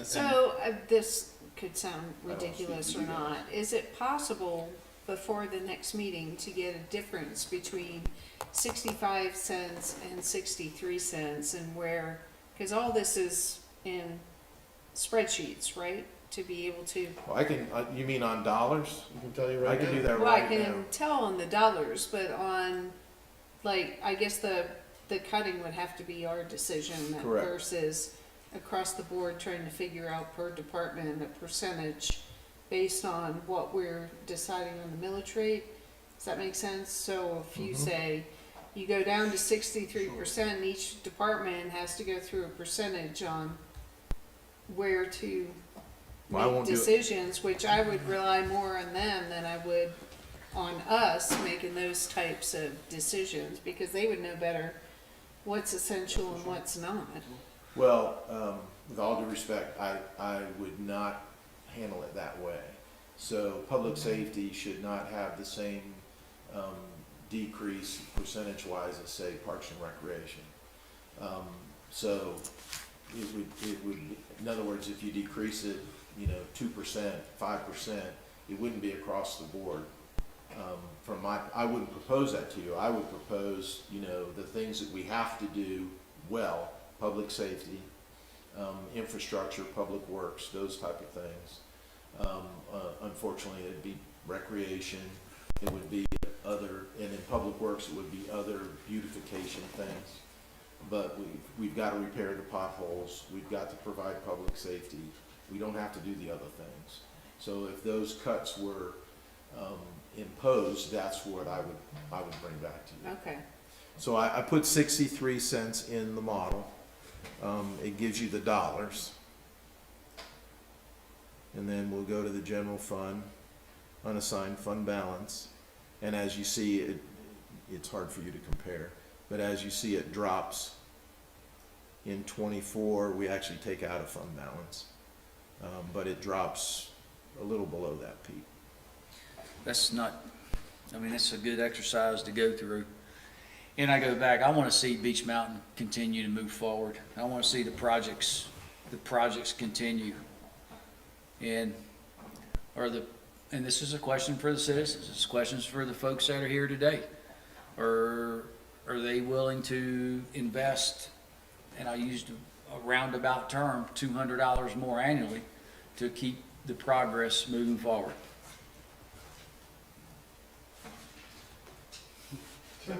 So, this could sound I don't speak ridiculous to or you guys. not. Is it possible before the next meeting to get a difference between 65 cents and 63 cents and where, because all this is in spreadsheets, right? To be able to, Well, I can, you mean on dollars? You can tell you I right now. can do that well, I right now. can tell on the dollars, but on, like, I guess the cutting would have to be our decision Correct. versus across the board trying to figure out per department a percentage based on what we're deciding on the millage rate. Does that make sense? So if you Mhm. say you go down to 63%, each department has to go through a percentage on where to Well, I make won't do it. decisions, which I would rely more on them than I would on us making those types of decisions, because they would know better what's essential and what's not. Well, with all due respect, I would not handle it that way. So public safety should not have the same decrease percentage-wise as, say, Parks and Recreation. So it would, in other words, if you decrease it, 2%, 5%, it wouldn't be across the board. I wouldn't propose that to you. I would propose, the things that we have to do well, public safety, infrastructure, public works, those type of things. Unfortunately, it'd be recreation, it would be other, and in public works, it would be other beautification things. But we've got to repair the potholes, we've got to provide public safety, we don't have to do the other things. So if those cuts were imposed, that's what I would bring back to you. Okay. So I put 63 cents in the model. It gives you the dollars. And then we'll go to the general fund, unassigned fund balance. And as you see, it's hard for you to compare, but as you see, it drops. In 24, we actually take out a fund balance, but it drops a little below that, Pete. That's not, it's a good exercise to go through. And I go back, I want to see Beach Mountain continue to move forward. I want to see the projects continue. And this is a question for the citizens, it's questions for the folks that are here today. Are they willing to invest, and I used a roundabout term, $200 more annually to keep the progress moving forward? I have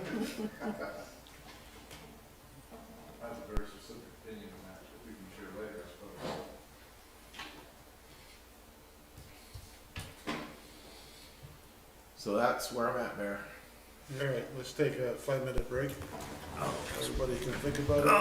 a very specific opinion on that, that we can share later, I suppose. So that's where I'm at, Mayor. All right, let's take a 5-minute break. Everybody can think about it.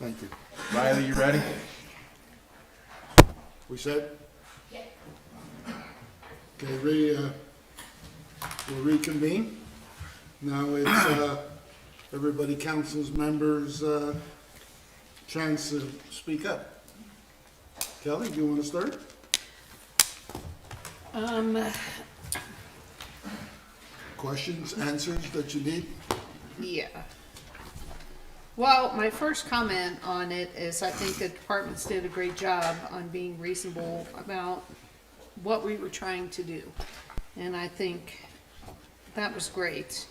Thank you. Riley, you ready? We said? Yeah. Okay, we'll reconvene. Now it's, everybody, council's members, chance to speak up. Kelly, do you want to start? Questions, answers that you need? Yeah. Well, my first comment on it is I think the departments did a great job on being reasonable about what we were trying to do. And I think that was great.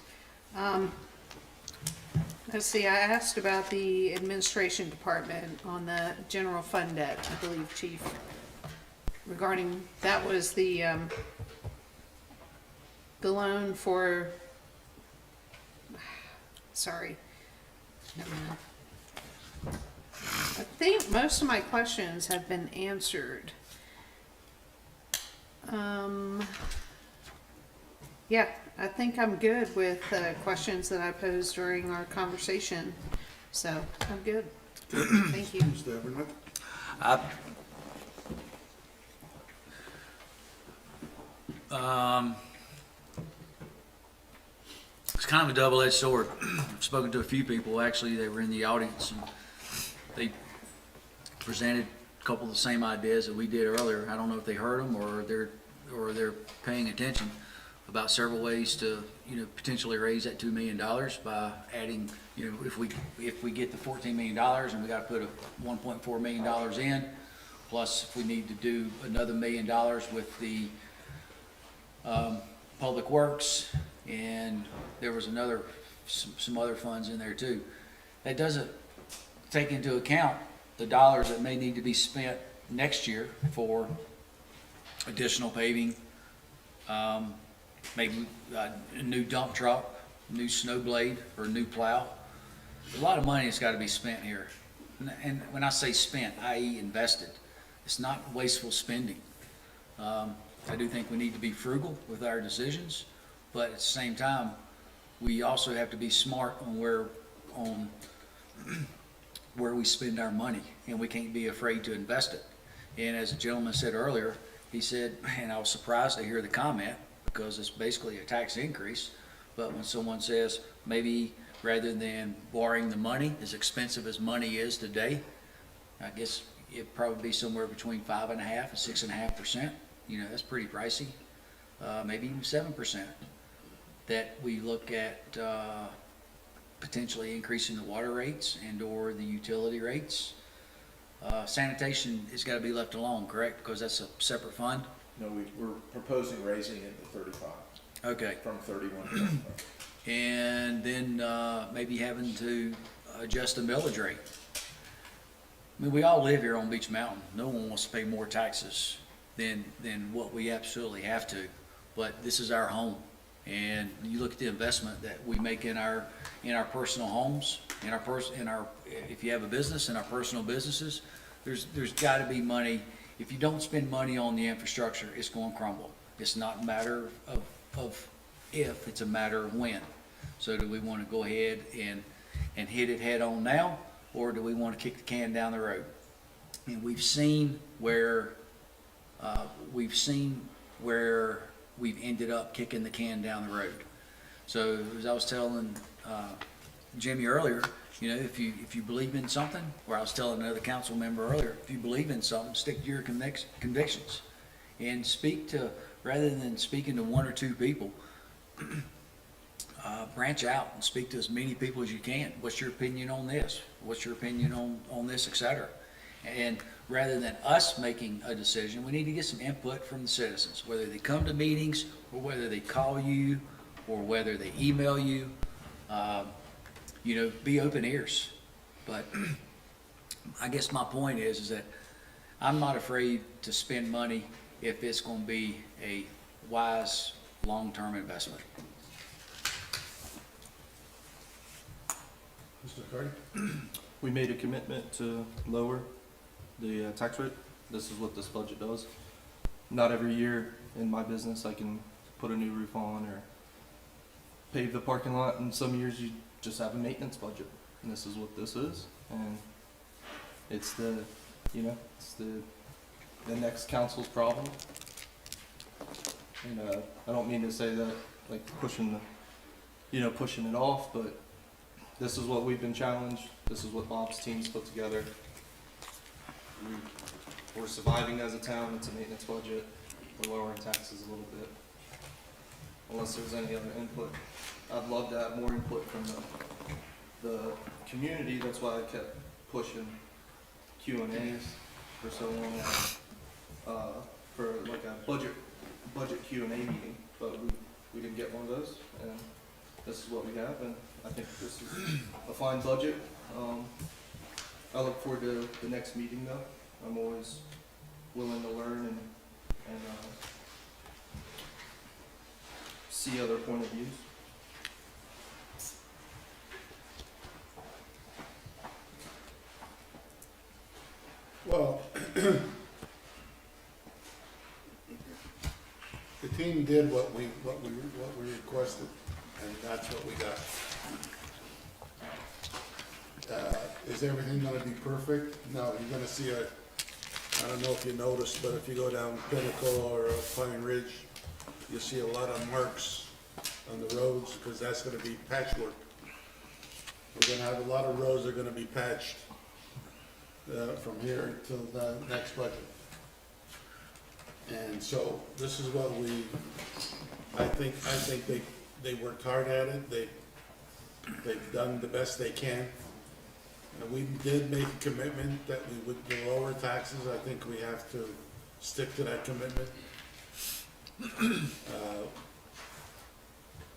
Let's see, I asked about the administration department on the general fund debt, I believe, Chief, regarding, that was the loan for, sorry. Never mind. I think most of my questions have been answered. Yeah, I think I'm good with questions that I posed during our conversation. So, I'm good. Thank you. Mr. Everett? It's kind of a double-edged sword. I've spoken to a few people, actually, they were in the audience, and they presented a couple of the same ideas that we did earlier. I don't know if they heard them or they're paying attention about several ways to, potentially raise that $2 million by adding, if we get the $14 million and we got to put a $1.4 million in, plus if we need to do another $1 million with the Public Works, and there was some other funds in there too. That doesn't take into account the dollars that may need to be spent next year for additional paving, maybe a new dump truck, new snow blade, or a new plow. A lot of money has got to be spent here. And when I say spent, i.e. invested, it's not wasteful spending. I do think we need to be frugal with our decisions, but at the same time, we also have to be smart on where we spend our money, and we can't be afraid to invest it. And as a gentleman said earlier, he said, and I was surprised to hear the comment, because it's basically a tax increase, but when someone says maybe rather than borrowing the money, as expensive as money is today, I guess it'd probably be somewhere between 5.5% and 6.5%. That's pretty pricey. Maybe even 7%. That we look at potentially increasing the water rates and or the utility rates. Sanitation has got to be left alone, correct? Because that's a separate fund? No, we're proposing raising it to 35, Okay. from 31 to 35. And then maybe having to adjust the millage rate. I mean, we all live here on Beach Mountain. No one wants to pay more taxes than what we absolutely have to. But this is our home. And you look at the investment that we make in our personal homes, if you have a business, in our personal businesses, there's got to be money. If you don't spend money on the infrastructure, it's going to crumble. It's not a matter of if, it's a matter of when. So do we want to go ahead and hit it head on now, or do we want to kick the can down the road? And we've seen where we've ended up kicking the can down the road. So as I was telling Jimmy earlier, if you believe in something, or I was telling another council member earlier, if you believe in something, stick to your convictions, and rather than speaking to one or two people, branch out and speak to as many people as you can. What's your opinion on this? What's your opinion on this, etc. And rather than us making a decision, we need to get some input from the citizens, whether they come to meetings, or whether they call you, or whether they email you. Be open ears. But I guess my point is that I'm not afraid to spend money if it's going to be a wise, long-term investment. Mr. Cardi? We made a commitment to lower the tax rate. This is what this budget does. Not every year in my business I can put a new roof on or pave the parking lot, and some years you just have a maintenance budget, and this is what this is. And It's the, you know, it's the next council's problem. And, I don't mean to say that, like, pushing it off, but this is what we've been challenged. This is what Bob's team's put together. We're surviving as a town. It's a maintenance budget. We're lowering taxes a little bit. Unless there's any other input. I'd love to have more input from the community. That's why I kept pushing Q&As for so long, for like a budget Q&A meeting, but we didn't get one of those, and this is what we have, and I think this is a fine budget. I look forward to the next meeting though. I'm always willing to learn and see other point of views. Well, the team did what we requested, and that's what we got. Is everything gonna be perfect? No, you're gonna see I don't know if you noticed, but if you go down Pinnacle or Pine Ridge, you'll see a lot of marks on the roads, because that's gonna be patchwork. We're gonna have a lot of roads that are gonna be patched from here until the next budget. And so this is what I think they worked hard at it. They've done the best they can. And we did make a commitment that we would lower taxes. I think we have to stick to that commitment.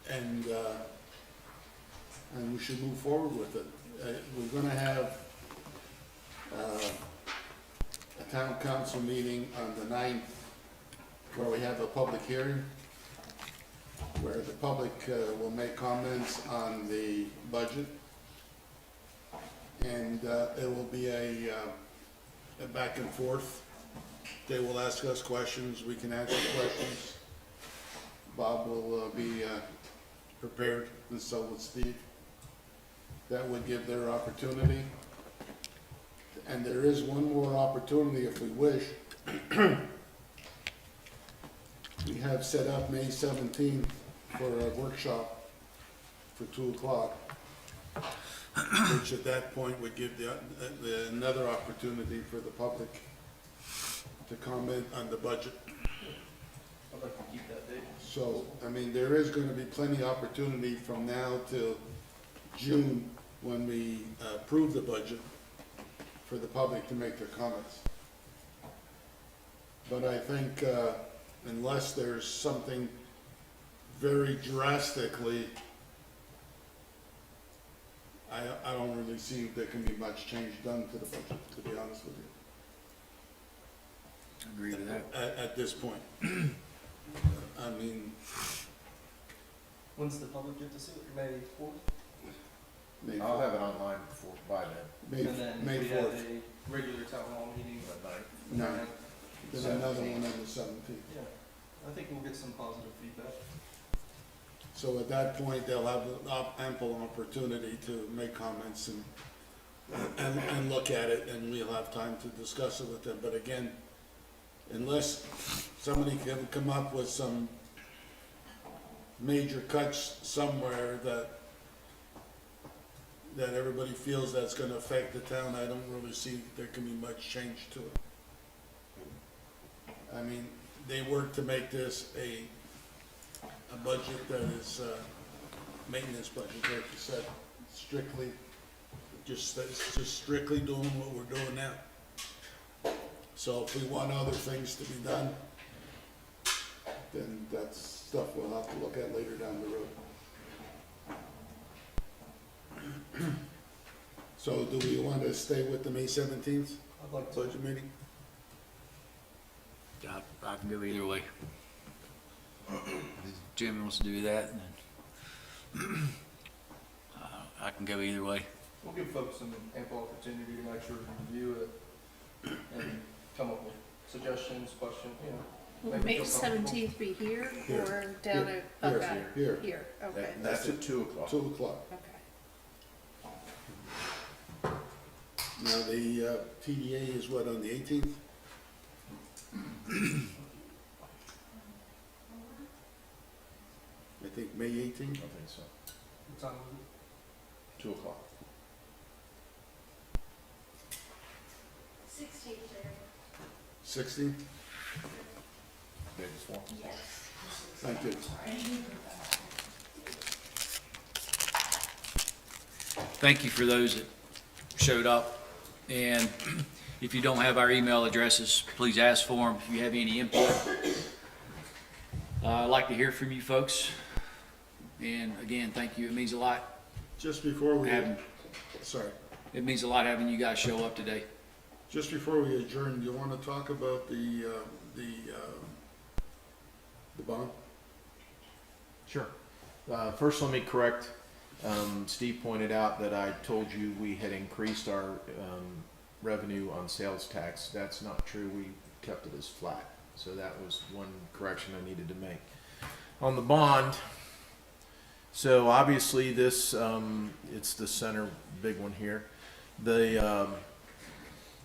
And we should move forward with it. We're gonna have a town council meeting on the 9th, where we have a public hearing, where the public will make comments on the budget. And it will be a back and forth. They will ask us questions, we can answer questions. Bob will be prepared, and so will Steve. That would give their opportunity. And there is one more opportunity if we wish. We have set up May 17th for a workshop for 2 o'clock, which at that point would give another opportunity for the public to comment on the budget. I'd like to keep that date. So, I mean, there is gonna be plenty of opportunity from now till June, when we approve the budget, for the public to make their comments. But I think, unless there's something very drastically, I don't really see there can be much change done to the budget, to be honest with you. Agree with that. At this point. I mean, When's the public get to see it? May 4th? May I'll 4th. have it online before, by then. And then May we have 4th. a regular town hall meeting At night. No, there's another one on the 17th. Yeah, I think we'll get some positive feedback. So at that point, they'll have ample opportunity to make comments and look at it, and we'll have time to discuss it with them. But again, unless somebody can come up with some major cuts somewhere that everybody feels that's gonna affect the town, I don't really see there can be much change to it. I mean, they work to make this a budget that is maintenance budget, like you said, strictly, it's just strictly doing what we're doing now. So if we want other things to be done, then that's stuff we'll have to look at later down the road. So do we want to stay with the May 17th I'd like to. budget meeting? I can go either way. Jimmy wants to do that, then I can go either way. We'll give folks some ample opportunity to make sure to review it and come up with suggestions, questions, you know. Will Make May it feel comfortable. 17th be here Here. or down Here. at Here. Buckeye? Here. Here, okay, That's at 2 o'clock. 2 o'clock. okay. Now, the TDA is what, on the 18th? I think May 18th? I think so. What time is 2 o'clock. 16th? Day before. Thank you. Thank you for those that showed up. And if you don't have our email addresses, please ask for them. If you have any input, I'd like to hear from you folks. And again, thank you. It means a lot Just before we, having, sorry, it means a lot having you guys show up today. just before we adjourn, do you want to talk about the bond? Sure. First, let me correct, Steve pointed out that I told you we had increased our revenue on sales tax. That's not true. We kept it as flat. So that was one correction I needed to make. On the bond, so obviously this, it's the center big one here.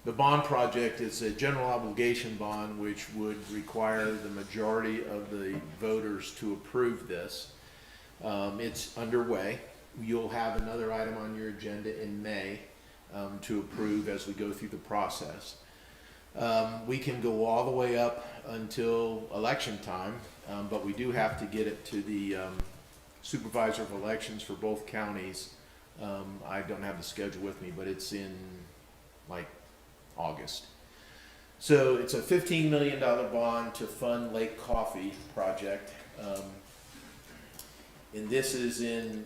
The bond project is a general obligation bond, which would require the majority of the voters to approve this. It's underway. You'll have another item on your agenda in May to approve as we go through the process. We can go all the way up until election time, but we do have to get it to the supervisor of elections for both counties. I don't have the schedule with me, but it's in like August. So it's a $15 million bond to fund Lake Coffee project. And this is in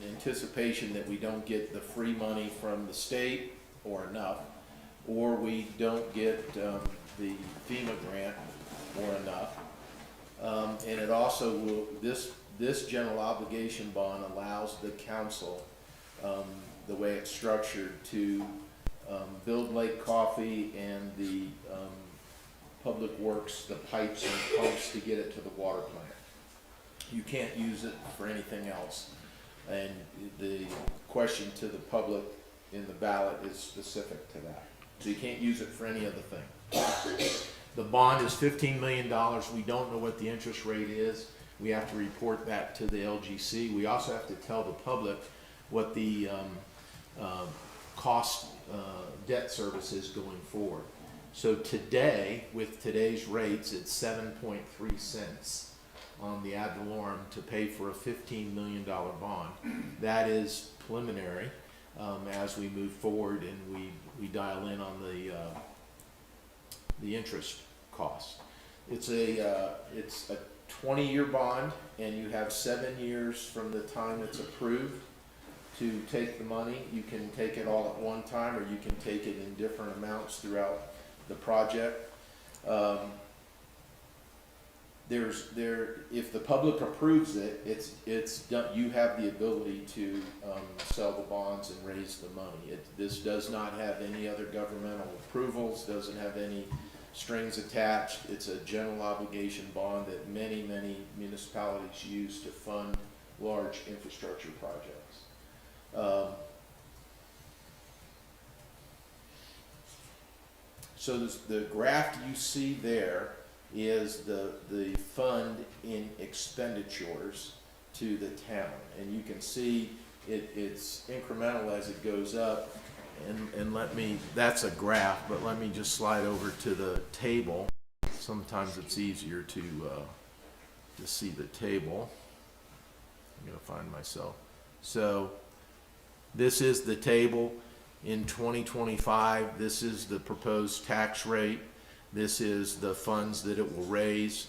anticipation that we don't get the free money from the state or enough, or we don't get the FEMA grant or enough. And it also will, this general obligation bond allows the council, the way it's structured, to build Lake Coffee and the public works, the pipes and pumps to get it to the water plant. You can't use it for anything else. And the question to the public in the ballot is specific to that. So you can't use it for any other thing. The bond is $15 million. We don't know what the interest rate is. We have to report that to the LGC. We also have to tell the public what the cost debt service is going forward. So today, with today's rates, it's 7.3 cents on the ad valorem to pay for a $15 million bond. That is preliminary as we move forward and we dial in on the interest cost. It's a 20-year bond, and you have 7 years from the time it's approved to take the money. You can take it all at one time, or you can take it in different amounts throughout the project. If the public approves it, it's done. You have the ability to sell the bonds and raise the money. This does not have any other governmental approvals, doesn't have any strings attached. It's a general obligation bond that many municipalities use to fund large infrastructure projects. So the graph you see there is the fund in expenditures to the town, and you can see it's incremental as it goes up. And that's a graph, but let me just slide over to the table. Sometimes it's easier to see the table. I'm gonna find myself. So this is the table in 2025. This is the proposed tax rate. This is the funds that it will raise.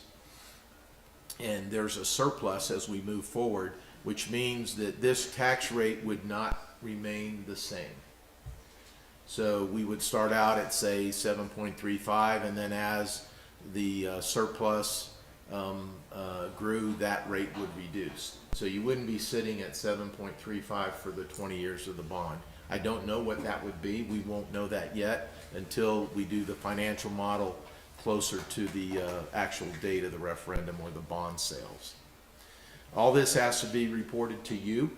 And there's a surplus as we move forward, which means that this tax rate would not remain the same. So we would start out at, say, 7.35, and then as the surplus grew, that rate would reduce. So you wouldn't be sitting at 7.35 for the 20 years of the bond. I don't know what that would be. We won't know that yet until we do the financial model closer to the actual date of the referendum or the bond sales. All this has to be reported to you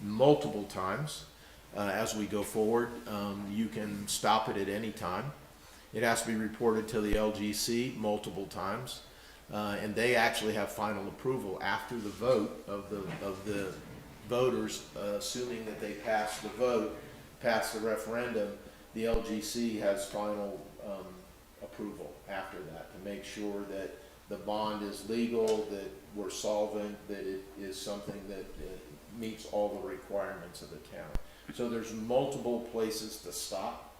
multiple times. as we go forward. You can stop it at any time. It has to be reported to the LGC multiple times. And they actually have final approval after the vote of the voters, assuming that they pass the vote, pass the referendum. The LGC has final approval after that to make sure that the bond is legal, that we're solvent, that it is something that meets all the requirements of the town. So there's multiple places to stop.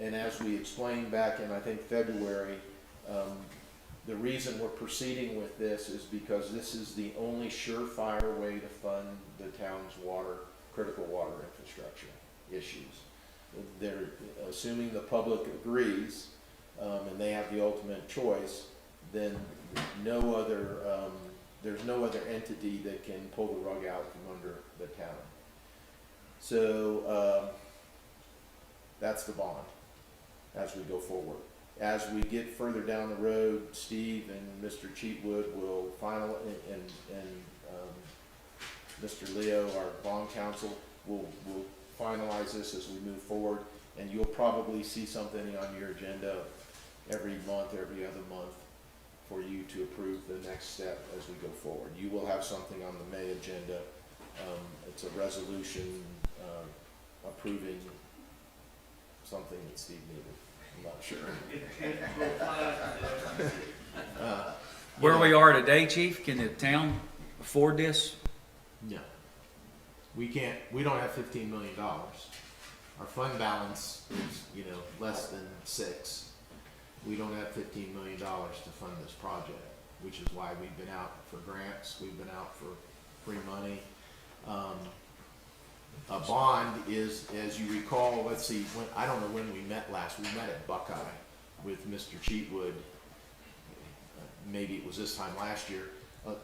And as we explained back in, I think, February, the reason we're proceeding with this is because this is the only surefire way to fund the town's critical water infrastructure issues. They're assuming the public agrees, and they have the ultimate choice, then there's no other entity that can pull the rug out from under the town. So, that's the bond as we go forward. As we get further down the road, Steve and Mr. Cheatwood will and Mr. Leo, our bond counsel, will finalize this as we move forward, and you'll probably see something on your agenda every month, every other month, for you to approve the next step as we go forward. You will have something on the May agenda. It's a resolution approving something that Steve needed. I'm not sure. Where we are today, Chief, can the town afford this? No. We can't, we don't have $15 million. Our fund balance is, less than 6. We don't have $15 million to fund this project, which is why we've been out for grants, we've been out for free money. A bond is, as you recall, let's see, I don't know when we met last. We met at Buckeye with Mr. Cheatwood. Maybe it was this time last year.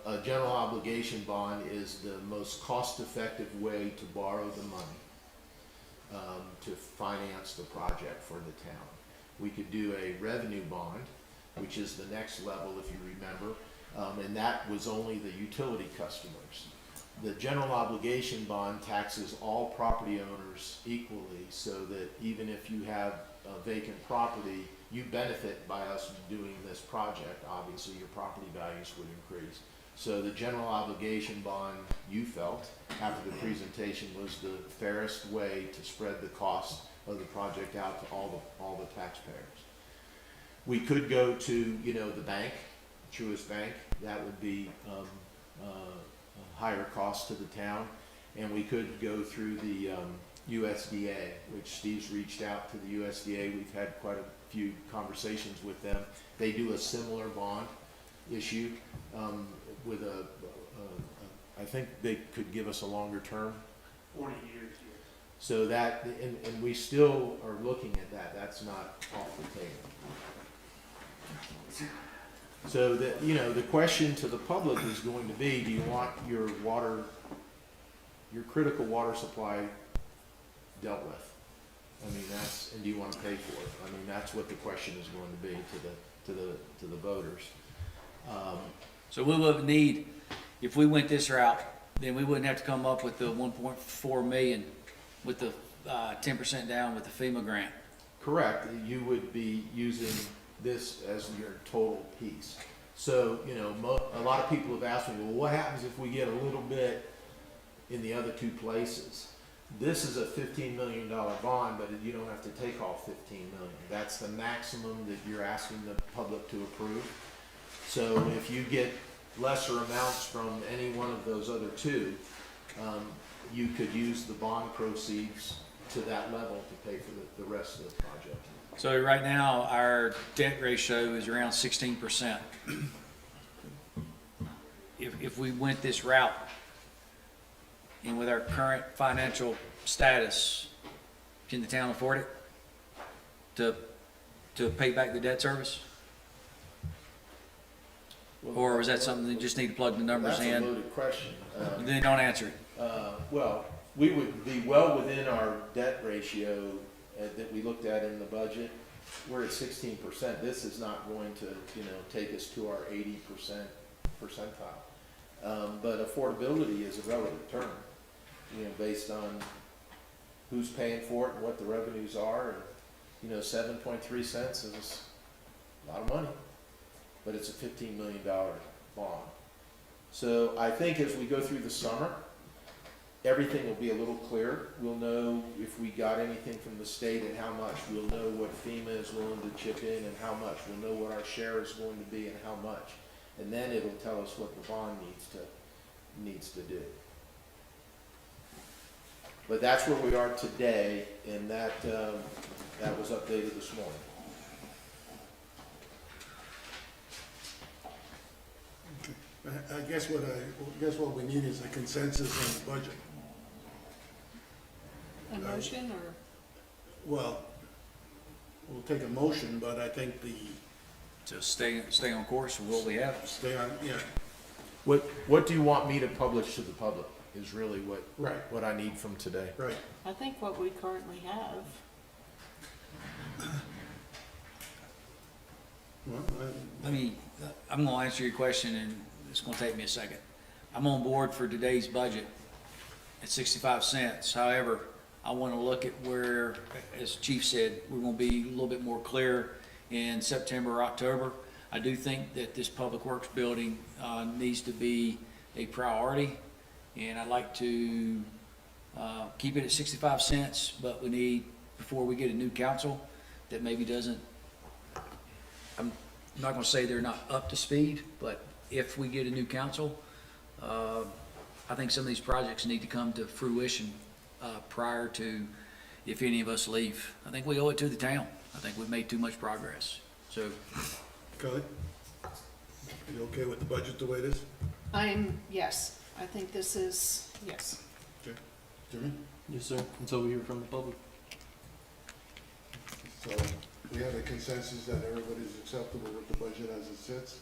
A general obligation bond is the most cost-effective way to borrow the money to finance the project for the town. We could do a revenue bond, which is the next level, if you remember, and that was only the utility customers. The general obligation bond taxes all property owners equally, so that even if you have a vacant property, you benefit by us doing this project. Obviously, your property values would increase. So the general obligation bond, you felt, after the presentation, was the fairest way to spread the cost of the project out to all the taxpayers. We could go to, the bank, Truist Bank. That would be a higher cost to the town. And we could go through the USDA, which Steve's reached out to the USDA. We've had quite a few conversations with them. They do a similar bond issue with I think they could give us a longer term. 40 years, yes. So that, and we still are looking at that. That's not off the table. So that, the question to the public is going to be, do you want your critical water supply dealt with? I mean, and do you want to pay for it? I mean, that's what the question is going to be to the voters. So we would need, if we went this route, then we wouldn't have to come up with the 1.4 million with the 10% down with the FEMA grant. Correct. You would be using this as your total piece. So, a lot of people have asked me, well, what happens if we get a little bit in the other two places? This is a $15 million bond, but you don't have to take all $15 million. That's the maximum that you're asking the public to approve. So if you get lesser amounts from any one of those other two, you could use the bond proceeds to that level to pay for the rest of the project. So right now, our debt ratio is around 16%. If we went this route, and with our current financial status, can the town afford it to pay back the debt service? Or is that something that just need to plug the numbers That's a in? loaded question. Then don't answer it. Well, we would be well within our debt ratio that we looked at in the budget. We're at 16%. This is not going to, take us to our 80% percentile. But affordability is a relative term, based on who's paying for it and what the revenues are. And, you know, 7.3 cents is a lot of money, but it's a $15 million bond. So I think as we go through the summer, everything will be a little clearer. We'll know if we got anything from the state and how much. We'll know what FEMA is willing to chip in and how much. We'll know what our share is going to be and how much. And then it'll tell us what the bond needs to do. But that's where we are today, and that was updated this morning. I guess what we need is a consensus on the budget. A motion or? Well, we'll take a motion, but I think So stay on course with what we have. stay on, yeah, What do you want me to publish to the public is really right, what I need from today. right. I think what we currently have. Well, I'm gonna answer your question, and it's gonna take me a second. I'm on board for today's budget at 65 cents. However, I wanna look at where, as Chief said, we're gonna be a little bit more clear in September or October. I do think that this Public Works building, needs to be a priority, and I'd like to, keep it at 65 cents, but we need, before we get a new council that maybe doesn't, I'm not gonna say they're not up to speed, but if we get a new council, I think some of these projects need to come to fruition, prior to if any of us leave. I think we owe it to the town. I think we've made too much progress. So, Kelly? You okay with the budget the way it is? Yes, I think this is, yes. Okay. Jimmy? Yes, sir. Until we hear from the public. So we have a consensus that everybody's acceptable with the budget as it sits?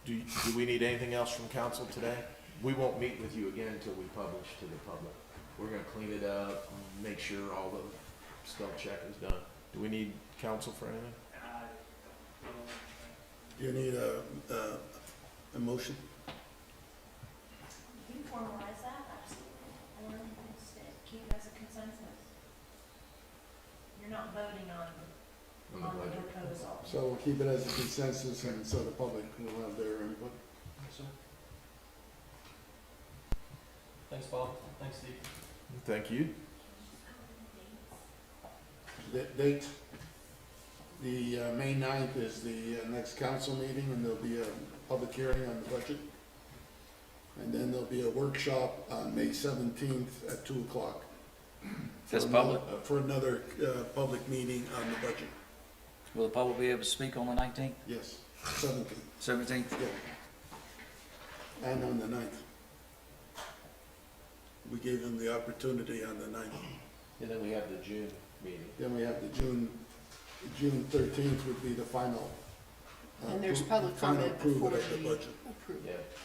Do we need anything else from council today? We won't meet with you again until we publish to the public. We're gonna clean it up, and make sure all the spell check is done. Do we need council for anything? Do you need a motion? You can formalize that, absolutely, or just keep it as a consensus. You're not voting on On the the budget. proposal. So we'll keep it as a consensus, and so the public will have their input. Yes, sir. Thanks, Bob. Thanks, Steve. Thank you. Date, the May 9th is the next council meeting, and there'll be a public hearing on the budget. And then there'll be a workshop on May 17th at 2 o'clock. That's For public? another- For another public meeting on the budget, will the public be able to speak on the 19th, yes, 17th, 17th? yeah. And on the 9th. We gave them the opportunity on the 9th. And then we have the June meeting. Then we have the June 13th would be the final. And there's public final comment approval before of the we budget. approve Yeah. it.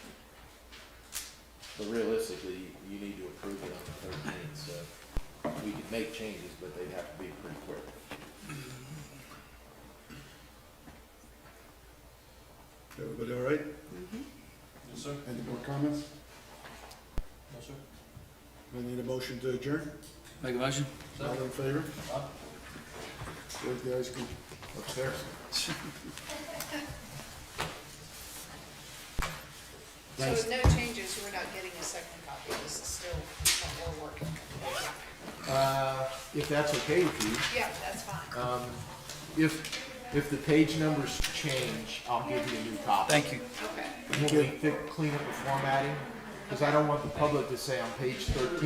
But realistically, you need to approve it on the 13th, so we could make changes, but they'd have to be pretty quick. Everybody all right? Yes, sir. Any more comments? No, sir. We need a motion to adjourn? Make a motion? All in favor? Where's the ice cream? Upstairs. So with no changes, we're not getting a second copy. This is still what we're working on. If that's okay with you, Yeah, that's fine. if the page numbers change, I'll give you a new copy. Thank you. Okay. When we clean up the formatting, because I don't want the public to say on page 13,